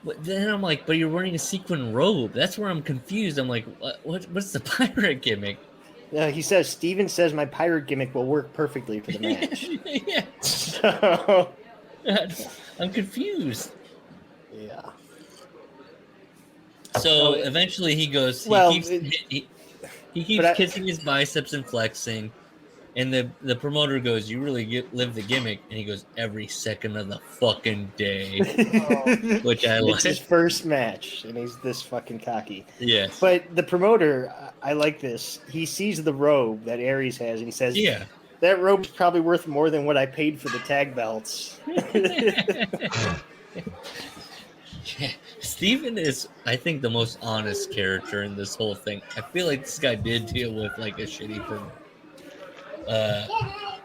But then I'm like, but you're wearing a sequin robe. That's where I'm confused. I'm like, what's the pirate gimmick? He says, Steven says my pirate gimmick will work perfectly for the match. Yeah. So, I'm confused. Yeah. So eventually he goes, he keeps kissing his biceps and flexing. And the promoter goes, you really live the gimmick. And he goes, every second of the fucking day. Which I like. It's his first match, and he's this fucking cocky. Yes. But the promoter, I like this. He sees the robe that Aries has, and he says, yeah, that robe's probably worth more than what I paid for the tag belts. Yeah. Steven is, I think, the most honest character in this whole thing. I feel like this guy did deal with, like, a shitty promoter.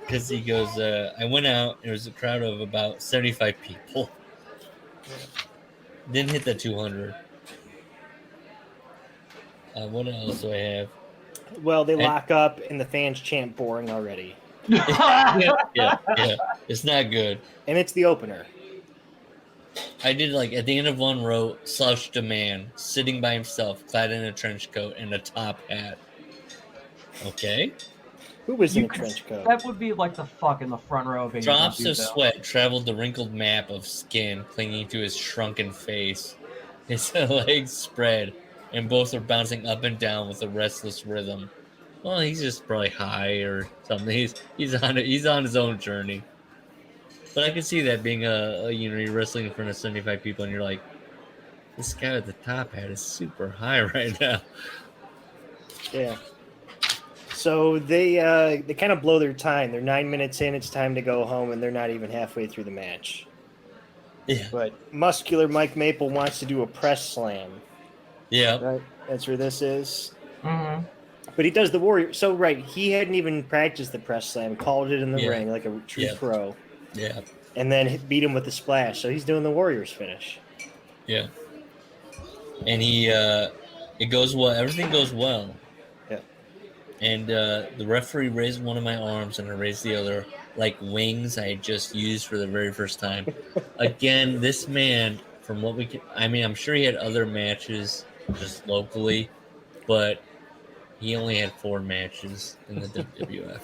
Because he goes, I went out, there was a crowd of about 75 people. Didn't hit the 200. What else do I have? Well, they lock up, and the fans chant boring already. Yeah. It's not good. And it's the opener. I did, like, at the end of one row, slouched a man, sitting by himself, clad in a trench coat and a top hat. Okay. Who was in You a could- trench coat? That would be like the fuck in the front row of AEW. Drops of though. sweat traveled the wrinkled map of skin clinging to his shrunken face. His legs spread, and both are bouncing up and down with a restless rhythm. Well, he's just probably high or something. He's on his own journey. But I can see that being you're wrestling in front of 75 people, and you're like, this guy with the top hat is super high right now. Yeah. So they kind of blow their time. They're 9 minutes in. It's time to go home, and they're not even halfway through the match. Yeah. But muscular Mike Maple wants to do a press slam. Yeah. Right. That's where this is. Mm-hmm. But he does the warrior. So right, he hadn't even practiced the press slam. Called it in the ring like a true pro. Yeah. And then beat him with the splash. So he's doing the warrior's finish. Yeah. And it goes well. Everything goes well. Yeah. And the referee raised one of my arms, and I raised the other, like wings I had just used for the very first time. Again, this man, from what we can, I mean, I'm sure he had other matches just locally, but he only had 4 matches in the WWF.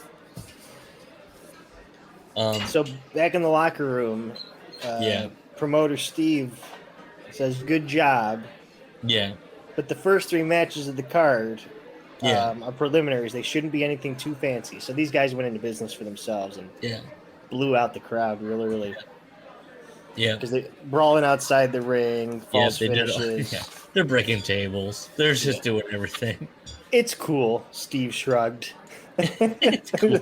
So back in the locker room, promoter Steve says, "Good job." Yeah. But the first 3 matches of the card Yeah. are preliminaries. They shouldn't be anything too fancy. So these guys went into business for themselves and blew out the crowd really, really. Yeah. Because they brawling outside the ring, false they finishes. did. They're breaking tables. They're just doing everything. It's cool. Steve shrugged. It's cool.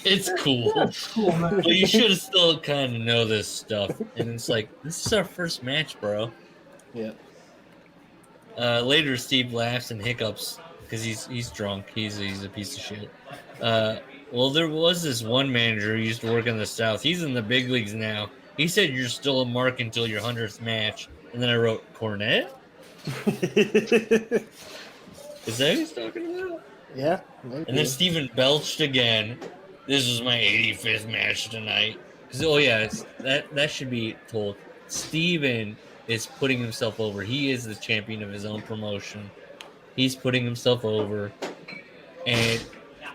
It's cool. That's cool, man. But you should still kind of know this stuff. And it's like, this is our first match, bro. Yeah. Later, Steve laughs and hiccups because he's drunk. He's a piece of shit. Well, there was this one manager who used to work in the South. He's in the big leagues now. He said you're still a mark until your 100th match. And then I wrote, Cornette? Is that who he's talking about? Yeah. Maybe. And then Steven belched again. This was my 85th match tonight. That should be told. Steven is putting himself over. He is the champion of his own promotion. He's putting himself over. And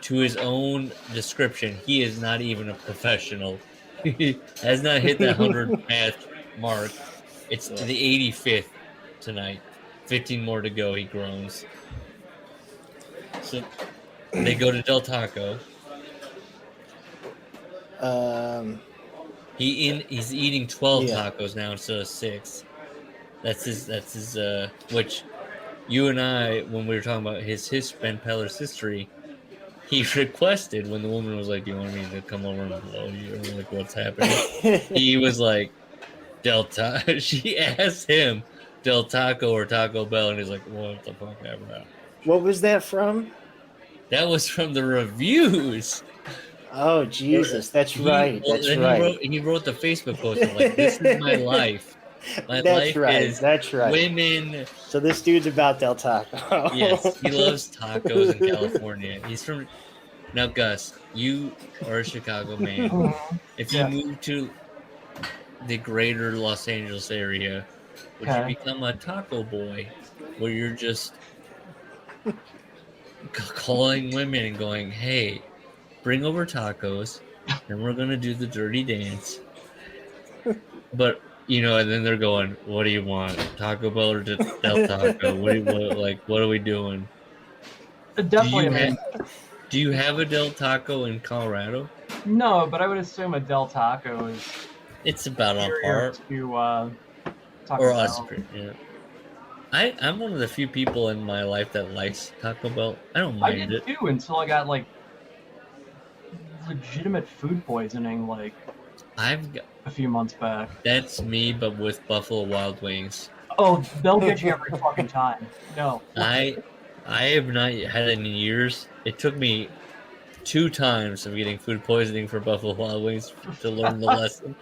to his own description, he is not even a professional. He has not hit that 100th match mark. It's to the 85th tonight. 15 more to go, he groans. So they go to Del Taco. He's eating 12 tacos now instead of 6. That's his which you and I, when we were talking about his Ben Peller's history, he requested when the woman was like, "Do you want me to come over and blow you?" Or like, "What's happening?" He was like, "Del Taco." She asked him, "Del Taco or Taco Bell?" And he's like, "What the fuck ever?" What was that from? That was from the reviews. Oh Jesus, that's right. That's right. He wrote the Facebook post like, "This is my life. My life is women." So this dude's about Del Taco. Yes, he loves tacos in California. He's from. Now, Gus, you are a Chicago man. If you move to the greater Los Angeles area, would you become a taco boy, where you're just calling women and going, "Hey, bring over tacos, and we're gonna do the dirty dance." But and then they're going, "What do you want, Taco Bell or Del Taco? What are we doing?" Definitely. Do you have a Del Taco in Colorado? No, but I would assume a Del Taco is. It's about on par. To Taco or Bell. us, yeah. I'm one of the few people in my life that likes Taco Bell. I don't mind it. I did too until I got legitimate food poisoning I've got a few months back. That's me, but with Buffalo Wild Wings. Oh, they'll get you every fucking time. No. I have not had it in years. It took me 2 times of getting food poisoning for Buffalo Wild Wings to learn the lesson.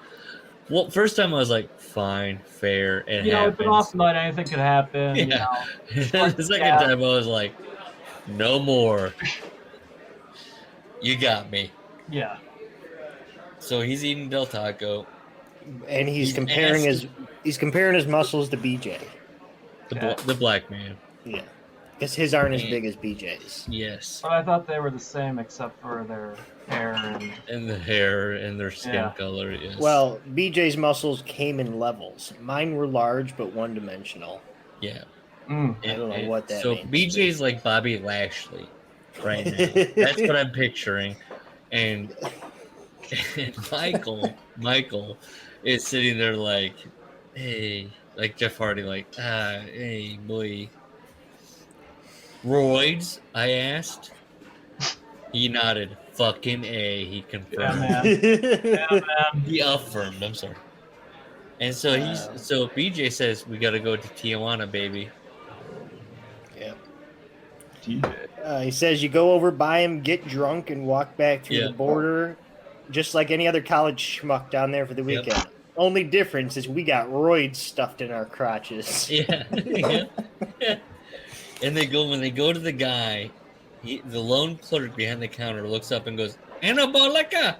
Well, first time I was like, fine, fair, it happens. It's an off night, anything could happen. Yeah. The second time I was like, no more. You got me. Yeah. So he's eating Del Taco. And he's comparing his muscles to BJ. The black man. Yeah. Because his aren't as big as BJ's. Yes. But I thought they were the same except for their hair and the hair and their skin color. Yes. Well, BJ's muscles came in levels. Mine were large but one-dimensional. Yeah. I don't know what that means. So BJ's like Bobby Lashley right now. That's what I'm picturing. And Michael is sitting there like, hey, like Jeff Hardy, like, hey, boy. Roids, I asked. He nodded. Fucking A, he confirmed. Yeah, man. He affirmed, I'm sorry. And so so BJ says, we got to go to Tijuana, baby. Yeah. TJ. He says you go over by him, get drunk, and walk back through the border, just like any other college schmuck down there for the weekend. Yep. Only difference is we got roids stuffed in our crotches. Yeah. And when they go to the guy, the lone clerk behind the counter looks up and goes, Anabolica!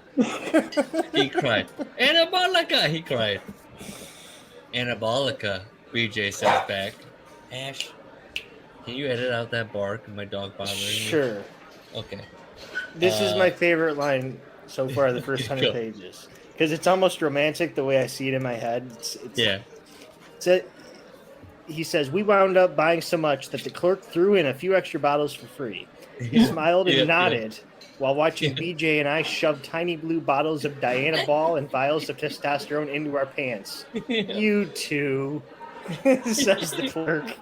He cried. Anabolica! He cried. Anabolica, BJ says back. Ash, can you edit out that bark and my dog bothering me? Sure. Okay. This is my favorite line so far, the first 100 pages. Because it's almost romantic the way I see it in my head. He says, we wound up buying so much that the clerk threw in a few extra bottles for free. He smiled and nodded while watching BJ and I shove tiny blue bottles of Diana Ball and vials of testosterone into our pants. You two, says the clerk.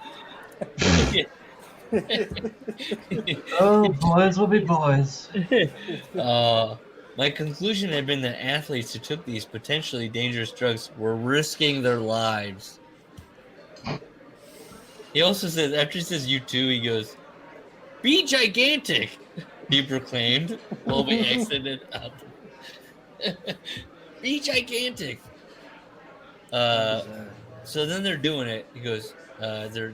Oh, boys will be boys. My conclusion had been that athletes who took these potentially dangerous drugs were risking their lives. He also says, after he says you too, he goes, be gigantic, he proclaimed while we exited up. Be gigantic. So then they're doing it. He goes, they're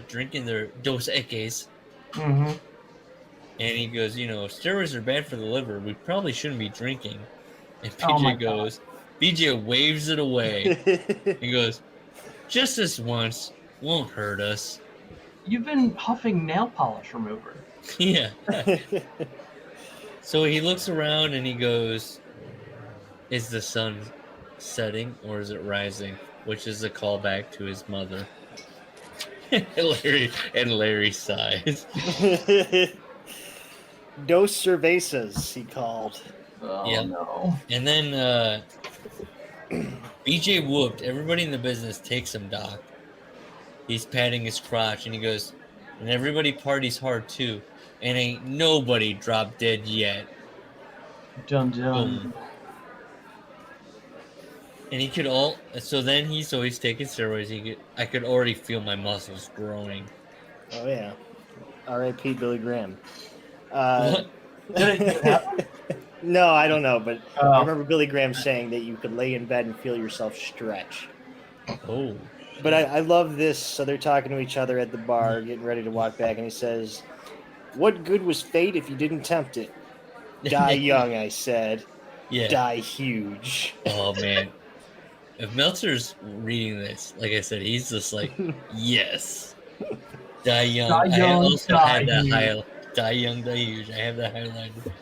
drinking their Dos Equis. Mm-hmm. And he goes, steroids are bad for the liver. We probably shouldn't be drinking. And BJ goes, BJ waves it away. He goes, just this once. Won't hurt us. You've been huffing nail polish remover. Yeah. So he looks around and he goes, is the sun setting or is it rising? Which is a callback to his mother. Larry sighs. Dos cervezas, he called. Oh, no. And then BJ whooped. Everybody in the business takes him, Doc. He's patting his crotch, and he goes, and everybody parties hard, too. And ain't nobody dropped dead yet. Dun. And he could so he's taking steroids. I could already feel my muscles growing. Oh, yeah. R.I.P. Billy Graham. Did it happen? No, I don't know, but I remember Billy Graham saying that you could lay in bed and feel yourself stretch. Oh. But I love this. So they're talking to each other at the bar, getting ready to walk back, and he says, what good was fate if you didn't tempt it? Die young, I said. Yeah. Die huge. Oh, man. If Meltzer's reading this, like I said, he's just like, yes. Die young. Die young, I also die had that huge. Die young, die huge. I have that highlighted.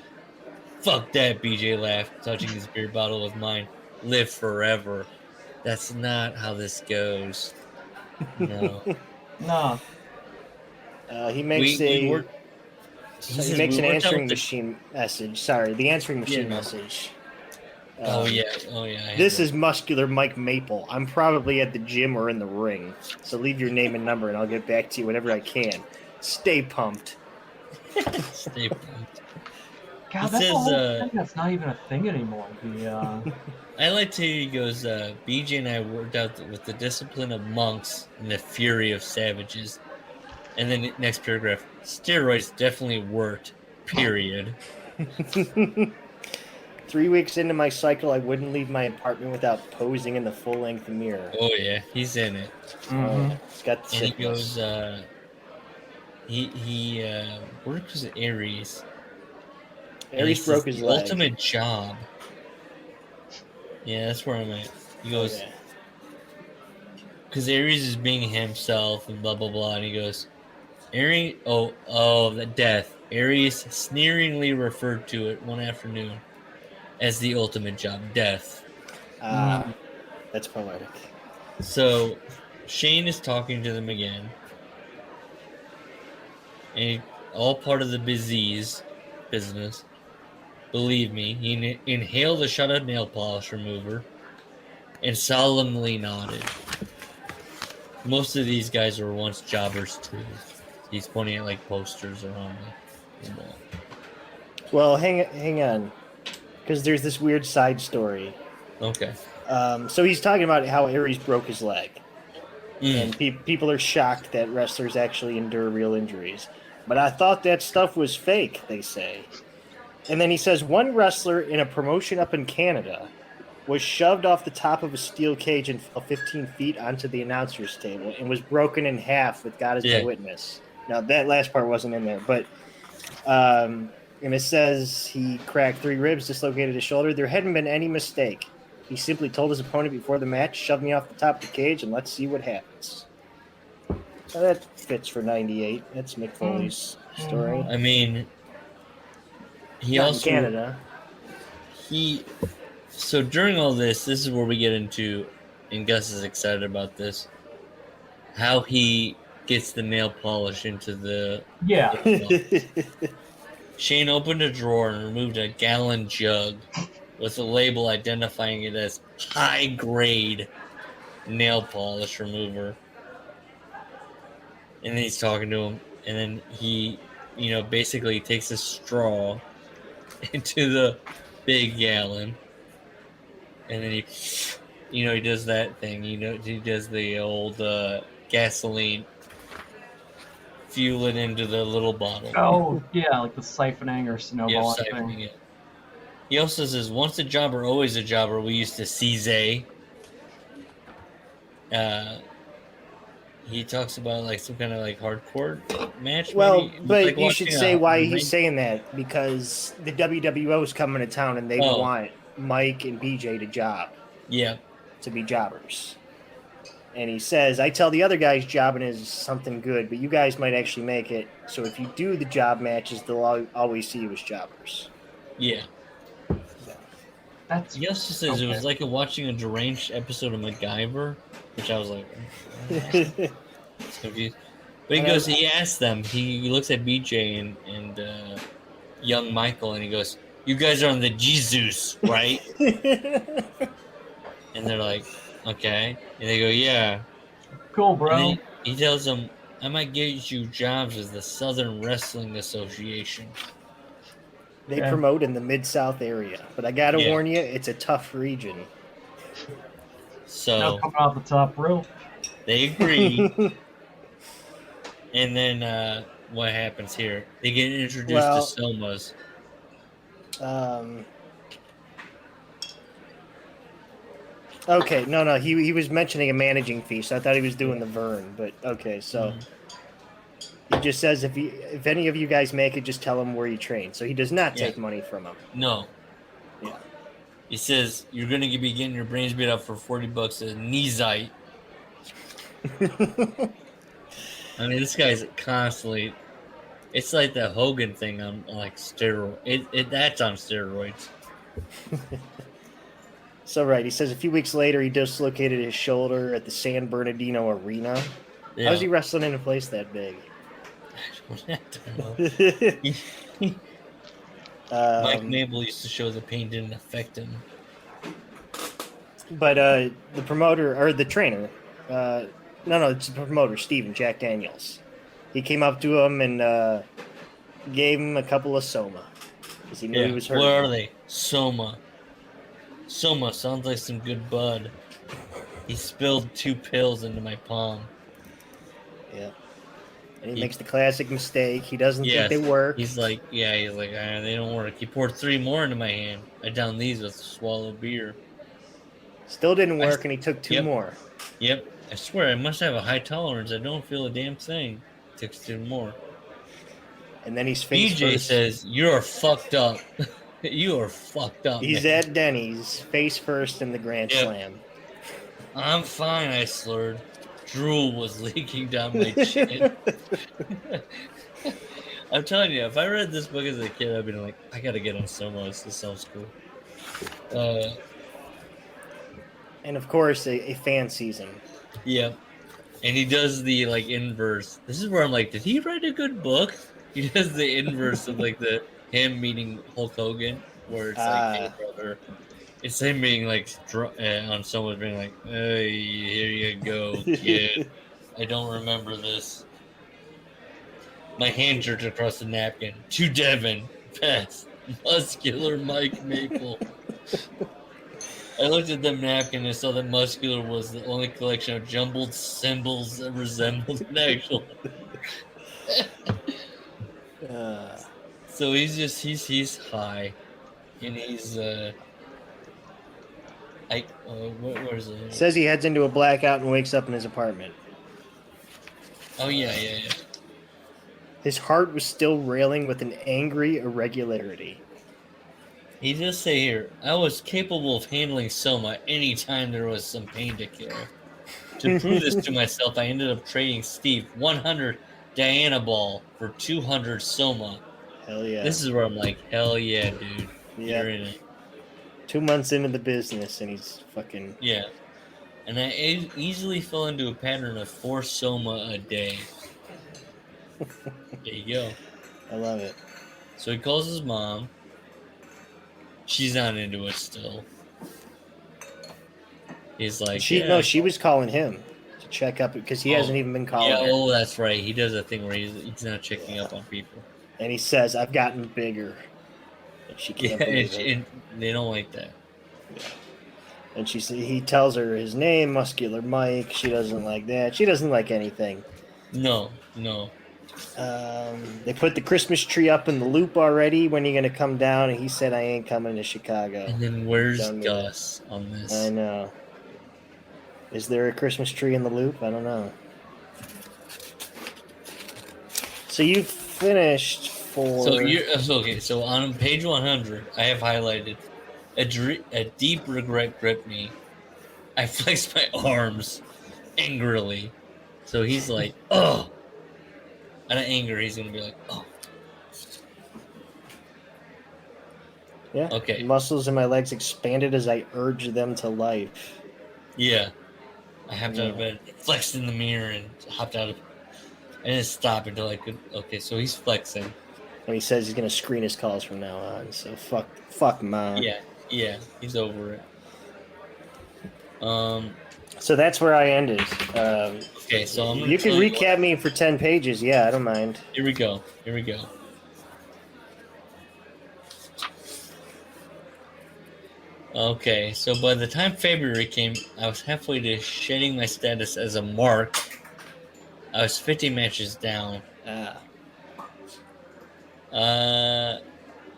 Fuck that, BJ laughed, touching his beer bottle with mine. Live forever. That's not how this goes. No. No. He makes an answering machine message. Sorry, the answering machine message. Oh yeah. This is muscular Mike Maple. I'm probably at the gym or in the ring. So leave your name and number and I'll get back to you whenever I can. Stay pumped. Stay pumped. God, that's a whole thing that's not even a thing anymore. I like to, he goes, BJ and I worked out with the discipline of monks and the fury of savages. And then next paragraph, steroids definitely worked, period. 3 weeks into my cycle, I wouldn't leave my apartment without posing in the full-length mirror. Oh, yeah, he's in it. Mm-hmm. He's got the sickness. And he goes, he works with Aries. Aries broke his leg. Ultimate job. Yeah, that's where I'm at. He goes, because Aries is being himself and blah, blah, blah. And he goes, The death. Aries sneeringly referred to it one afternoon as the ultimate job, death. That's poetic. So Shane is talking to them again. And all part of the business. Believe me, he inhaled a shot of nail polish remover and solemnly nodded. Most of these guys were once jobbers too. He's pointing at like posters around the wall. Well, hang on, because there's this weird side story. Okay. So he's talking about how Aries broke his leg, and people are shocked that wrestlers actually endure real injuries. But I thought that stuff was fake, they say. And then he says one wrestler in a promotion up in Canada was shoved off the top of a steel cage and fell 15 feet onto the announcer's table and was broken in half with God as my witness. Now, that last part wasn't in there, but and it says he cracked 3 ribs, dislocated his shoulder. There hadn't been any mistake. He simply told his opponent before the match, shove me off the top of the cage and let's see what happens. Now that fits for 98. That's Mick Foley's story. I mean, he Not also in Canada. So during all this is where we get into, and Gus is excited about this, how he gets the nail polish into the Shane opened a drawer and removed a gallon jug with a label identifying it as high grade nail polish remover. And then he's talking to him, and then he, basically takes a straw into the big gallon, and then he does that thing, he does the old gasoline, fuel it into the little bottle. Oh, yeah, like the siphoning or snowballing thing. It. He also says, once a jobber, always a jobber. We used to seize. He talks about like some kind of like hardcore match. Well, maybe? but like you should say why he's saying that, because the WWO is coming to town and they want Mike and BJ to job. Yeah. To be jobbers. And he says, I tell the other guys jobbing is something good, but you guys might actually make it. So if you do the job matches, they'll always see you as jobbers. Yeah. He also says it was like watching a deranged episode of MacGyver, which I was like, confused. But he asks them, he looks at BJ and young Michael, and he goes, you guys are on the Jesus, right? And they're like, okay. And they go, yeah. Cool, bro. And he tells them, I might get you jobs with the Southern Wrestling Association. They promote in the Mid-South area. But I got to warn you, it's a tough region. So, coming off the top rope. They agree. And then what happens here? They get introduced to Somas. Okay, no. He was mentioning a managing fee, so I thought he was doing the Vern. But okay, so he just says if any of you guys make it, just tell him where you train. So he does not take money from him. No. Yeah. He says you're gonna be getting your brains beat up for $40 a Nezite. I mean, this guy's constantly. It's like the Hogan thing on like steroids. That's on steroids. So he says a few weeks later he dislocated his shoulder at the San Bernardino Arena. Yeah. How's he wrestling in a place that big? I don't know. Mike Mabel used to show the pain didn't affect him. But the promoter or the trainer, it's the promoter, Steven Jack Daniels. He came up to him and gave him a couple of Soma because he knew he was hurt. What are they? Soma sounds like some good bud. He spilled 2 pills into my palm. Yeah. And he makes the classic mistake. He doesn't think they work. He's like, they don't work. He poured 3 more into my hand. I downed these with a swallow of beer. Still didn't work, and he took 2 more. Yep. I swear, I must have a high tolerance. I don't feel a damn thing. Took 2 more. And then he's face BJ first. says, you're fucked up. You are fucked up. He's man. at Denny's, face first in the Grand Slam. I'm fine, I slurred. drool was leaking down my chin. I'm telling you, if I read this book as a kid, I'd be like, I gotta get on Somos. This sounds cool. And of course, a fan season. Yeah. And he does the like inverse. This is where I'm like, did he write a good book? He does the inverse of like the him meeting Hulk Hogan, where it's like, hey brother. It's him being like on someone being like, hey, here you go, kid. I don't remember this. My hand jerked across the napkin. To Devin, pass. Muscular Mike Maple. I looked at the napkin and saw that Muscular was the only collection of jumbled symbols that resembled an actual. So he's high, and he's where's it? Says he heads into a blackout and wakes up in his apartment. Oh yeah. His heart was still railing with an angry irregularity. He does say here, I was capable of handling Soma anytime there was some pain to kill. To prove this to myself, I ended up trading Steve 100 Diana Ball for 200 Soma. Hell yeah. This is where I'm like, hell yeah, dude. Yeah. You're in it. 2 months into the business and he's fucking... Yeah. And I easily fell into a pattern of 4 Soma a day. There you go. I love it. So he calls his mom. She's not into it still. He's like, she was calling him to check up because he hasn't even been calling her. Oh, that's right. He does a thing where he's not checking up on people. And he says, I've gotten bigger. And she can't believe it. And they don't like that. Yeah. And he tells her his name, Muscular Mike. She doesn't like that. She doesn't like anything. No. They put the Christmas tree up in the loop already. When are you going to come down? And he said, I ain't coming to Chicago. And then where's Gus on this? I know. Is there a Christmas tree in the loop? I don't know. So you finished for... So on page 100, I have highlighted, a deep regret gripped me. I flexed my arms angrily. So he's like, oh. Out of anger, he's going to be like, oh. Yeah. Okay. The muscles in my legs expanded as I urged them to life. Yeah. I hopped out of bed, flexed in the mirror, and hopped out of... I didn't stop until I could... Okay, so he's flexing. And he says he's going to screen his calls from now on. So fuck mom. Yeah. He's over it. So that's where I ended. Okay, so you can recap me for 10 pages. Yeah, I don't mind. Here we go. Okay, so by the time February came, I was halfway to shedding my status as a mark. I was 50 matches down.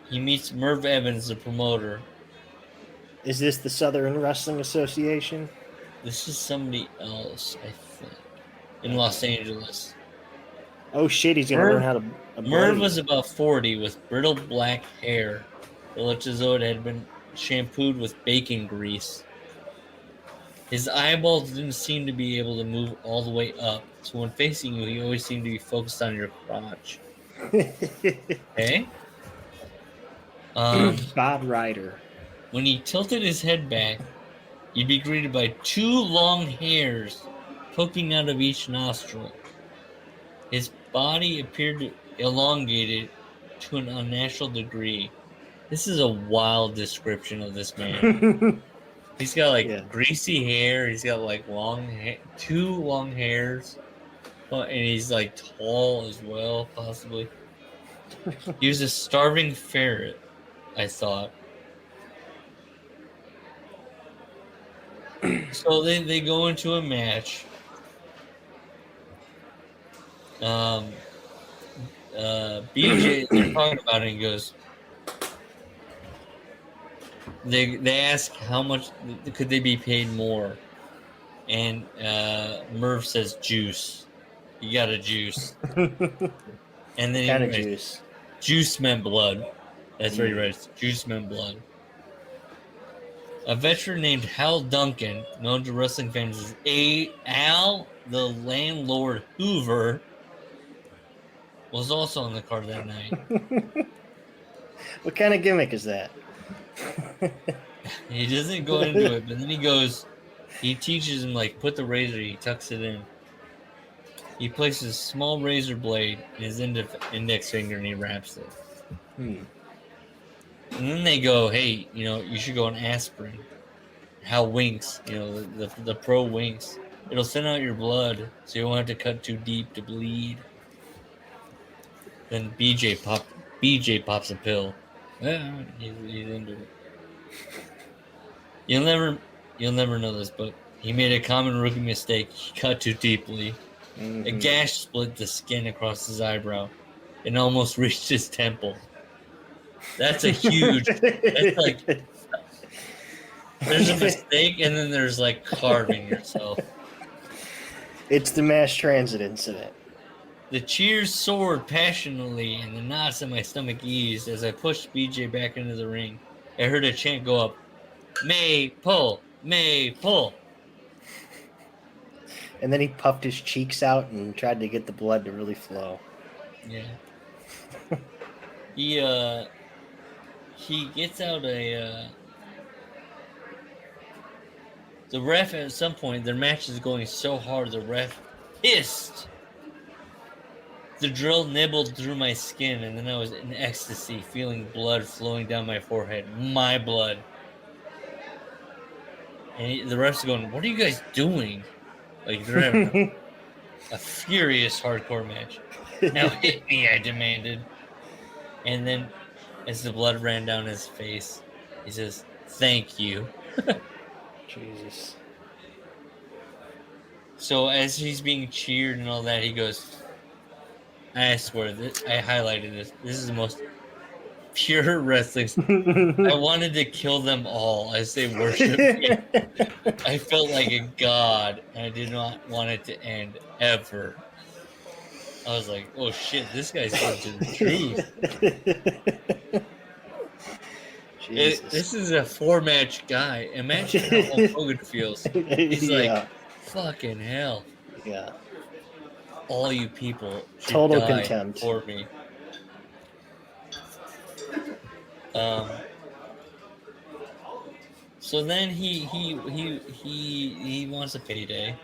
He meets Merv Evans, the promoter. Is this the Southern Wrestling Association? This is somebody else, I think, in Los Angeles. Oh shit, he's gonna learn how to... Merv was about 40 with brittle black hair. It looked as though it had been shampooed with bacon grease. His eyeballs didn't seem to be able to move all the way up, so when facing you, he always seemed to be focused on your crotch. Okay? Bob Ryder. When he tilted his head back, you'd be greeted by 2 long hairs poking out of each nostril. His body appeared elongated to an unnatural degree. This is a wild description of this man. He's got greasy hair. He's got like 2 long hairs. And he's like tall as well, possibly. He was a starving ferret, I thought. So they go into a match. BJ, they're talking about it, and he goes, they ask how much could they be paid more, and Merv says juice. You got a juice. And then kind of juice. Juice meant blood. That's what he writes. Juice meant blood. A veteran named Hal Duncan, known to wrestling fans as Al the landlord Hoover was also on the card that night. What kind of gimmick is that? He doesn't go into it, but then he teaches him, like, put the razor, he tucks it in. He places a small razor blade in his index finger and he wraps it. And then they go, hey, you should go on aspirin. Hal winks, the pro winks. It'll thin out your blood, so you won't have to cut too deep to bleed. Then BJ pops a pill. Yeah, he's into it. You'll never know this, but he made a common rookie mistake. He cut too deeply. A gash split the skin across his eyebrow and almost reached his temple. That's a huge. That's like. There's a mistake, and then there's like carving yourself. It's the mass transit incident. The cheers soared passionately, and the knots in my stomach eased as I pushed BJ back into the ring. I heard a chant go up, "May pull, May pull." And then he puffed his cheeks out and tried to get the blood to really flow. Yeah. He gets out a. The ref, at some point, their match is going so hard, the ref hissed. The drill nibbled through my skin, and then I was in ecstasy, feeling blood flowing down my forehead. My blood. And the ref's going, what are you guys doing? Like, they're having a furious hardcore match. Now hit me, I demanded. And then, as the blood ran down his face, he says, thank you. Jesus. So as he's being cheered and all that, he goes, I swear, I highlighted this. This is the most pure wrestling. I wanted to kill them all as they worship me. I felt like a god, and I did not want it to end ever. I was like, oh shit, this guy's going to the truth. This is a 4-match guy. Imagine how Hulk Hogan feels. He's like, fucking hell. Yeah. All you people should Total die contempt for me. So then he wants a payday,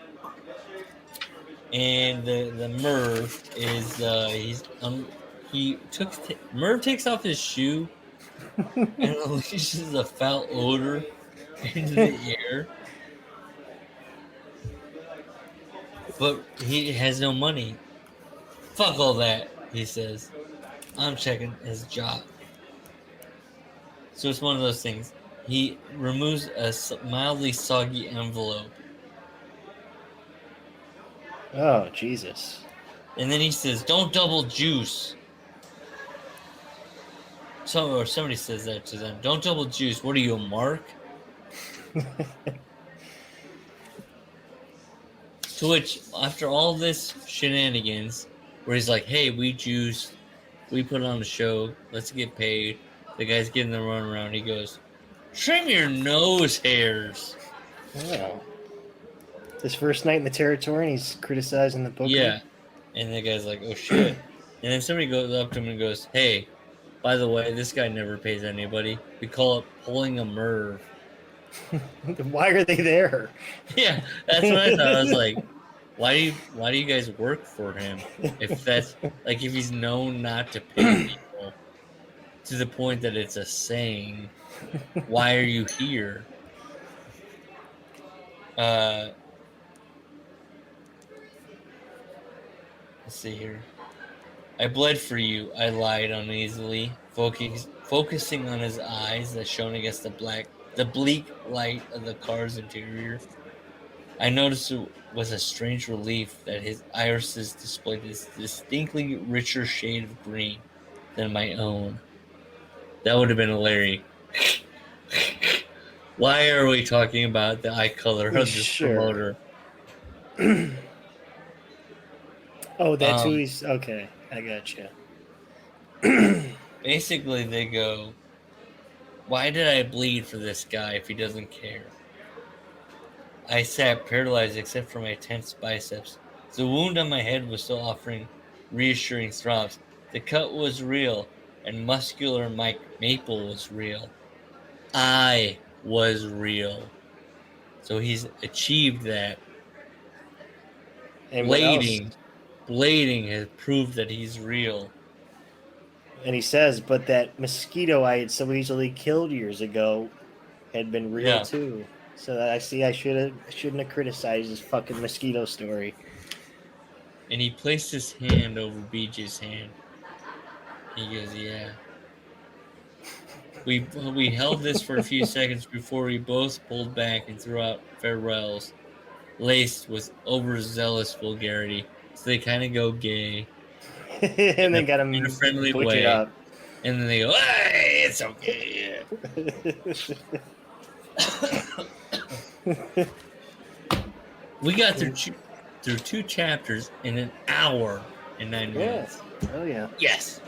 and the Merv is Merv takes off his shoe and unleashes a foul odor into the air. But he has no money. Fuck all that, he says. I'm checking his job. So it's one of those things. He removes a mildly soggy envelope. Oh, Jesus. And then he says, don't double juice. Somebody says that to them. Don't double juice. What are you, a mark? To which, after all this shenanigans, where he's like, hey, we juiced, we put on a show, let's get paid. The guy's getting the run around. He goes, trim your nose hairs. Oh. His first night in the territory, and he's criticizing the booker. Yeah. And the guy's like, oh, shit. And then somebody goes up to him and goes, hey, by the way, this guy never pays anybody. We call it pulling a Merv. Why are they there? Yeah, that's what I thought. I was like, why do you guys work for him? If that's like, if he's known not to pay people to the point that it's a saying, why are you here? Let's see here. I bled for you, I lied uneasily, focusing on his eyes that shone against the bleak light of the car's interior. I noticed it was a strange relief that his irises displayed this distinctly richer shade of green than my own. That would have been hilarious. Why are we talking about the eye color of this promoter? Oh, that's who he's... Okay, I gotcha. Basically, they go, why did I bleed for this guy if he doesn't care? I sat paralyzed except for my tense biceps. The wound on my head was still offering reassuring throbs. The cut was real, and muscular Mike Maple was real. I was real. So he's achieved that. And what else? Blading has proved that he's real. And he says, but that mosquito I had so easily killed years ago had been real too. So I shouldn't have criticized this fucking mosquito story. And he placed his hand over BJ's hand. He goes, yeah. We held this for a few seconds before we both pulled back and threw out farewells, laced with overzealous vulgarity. So they kind of go gay. And they got him in a friendly way. Up. And then they go, hey, it's okay. We got through 2 chapters in an hour and 9 minutes. Oh yeah. Yes.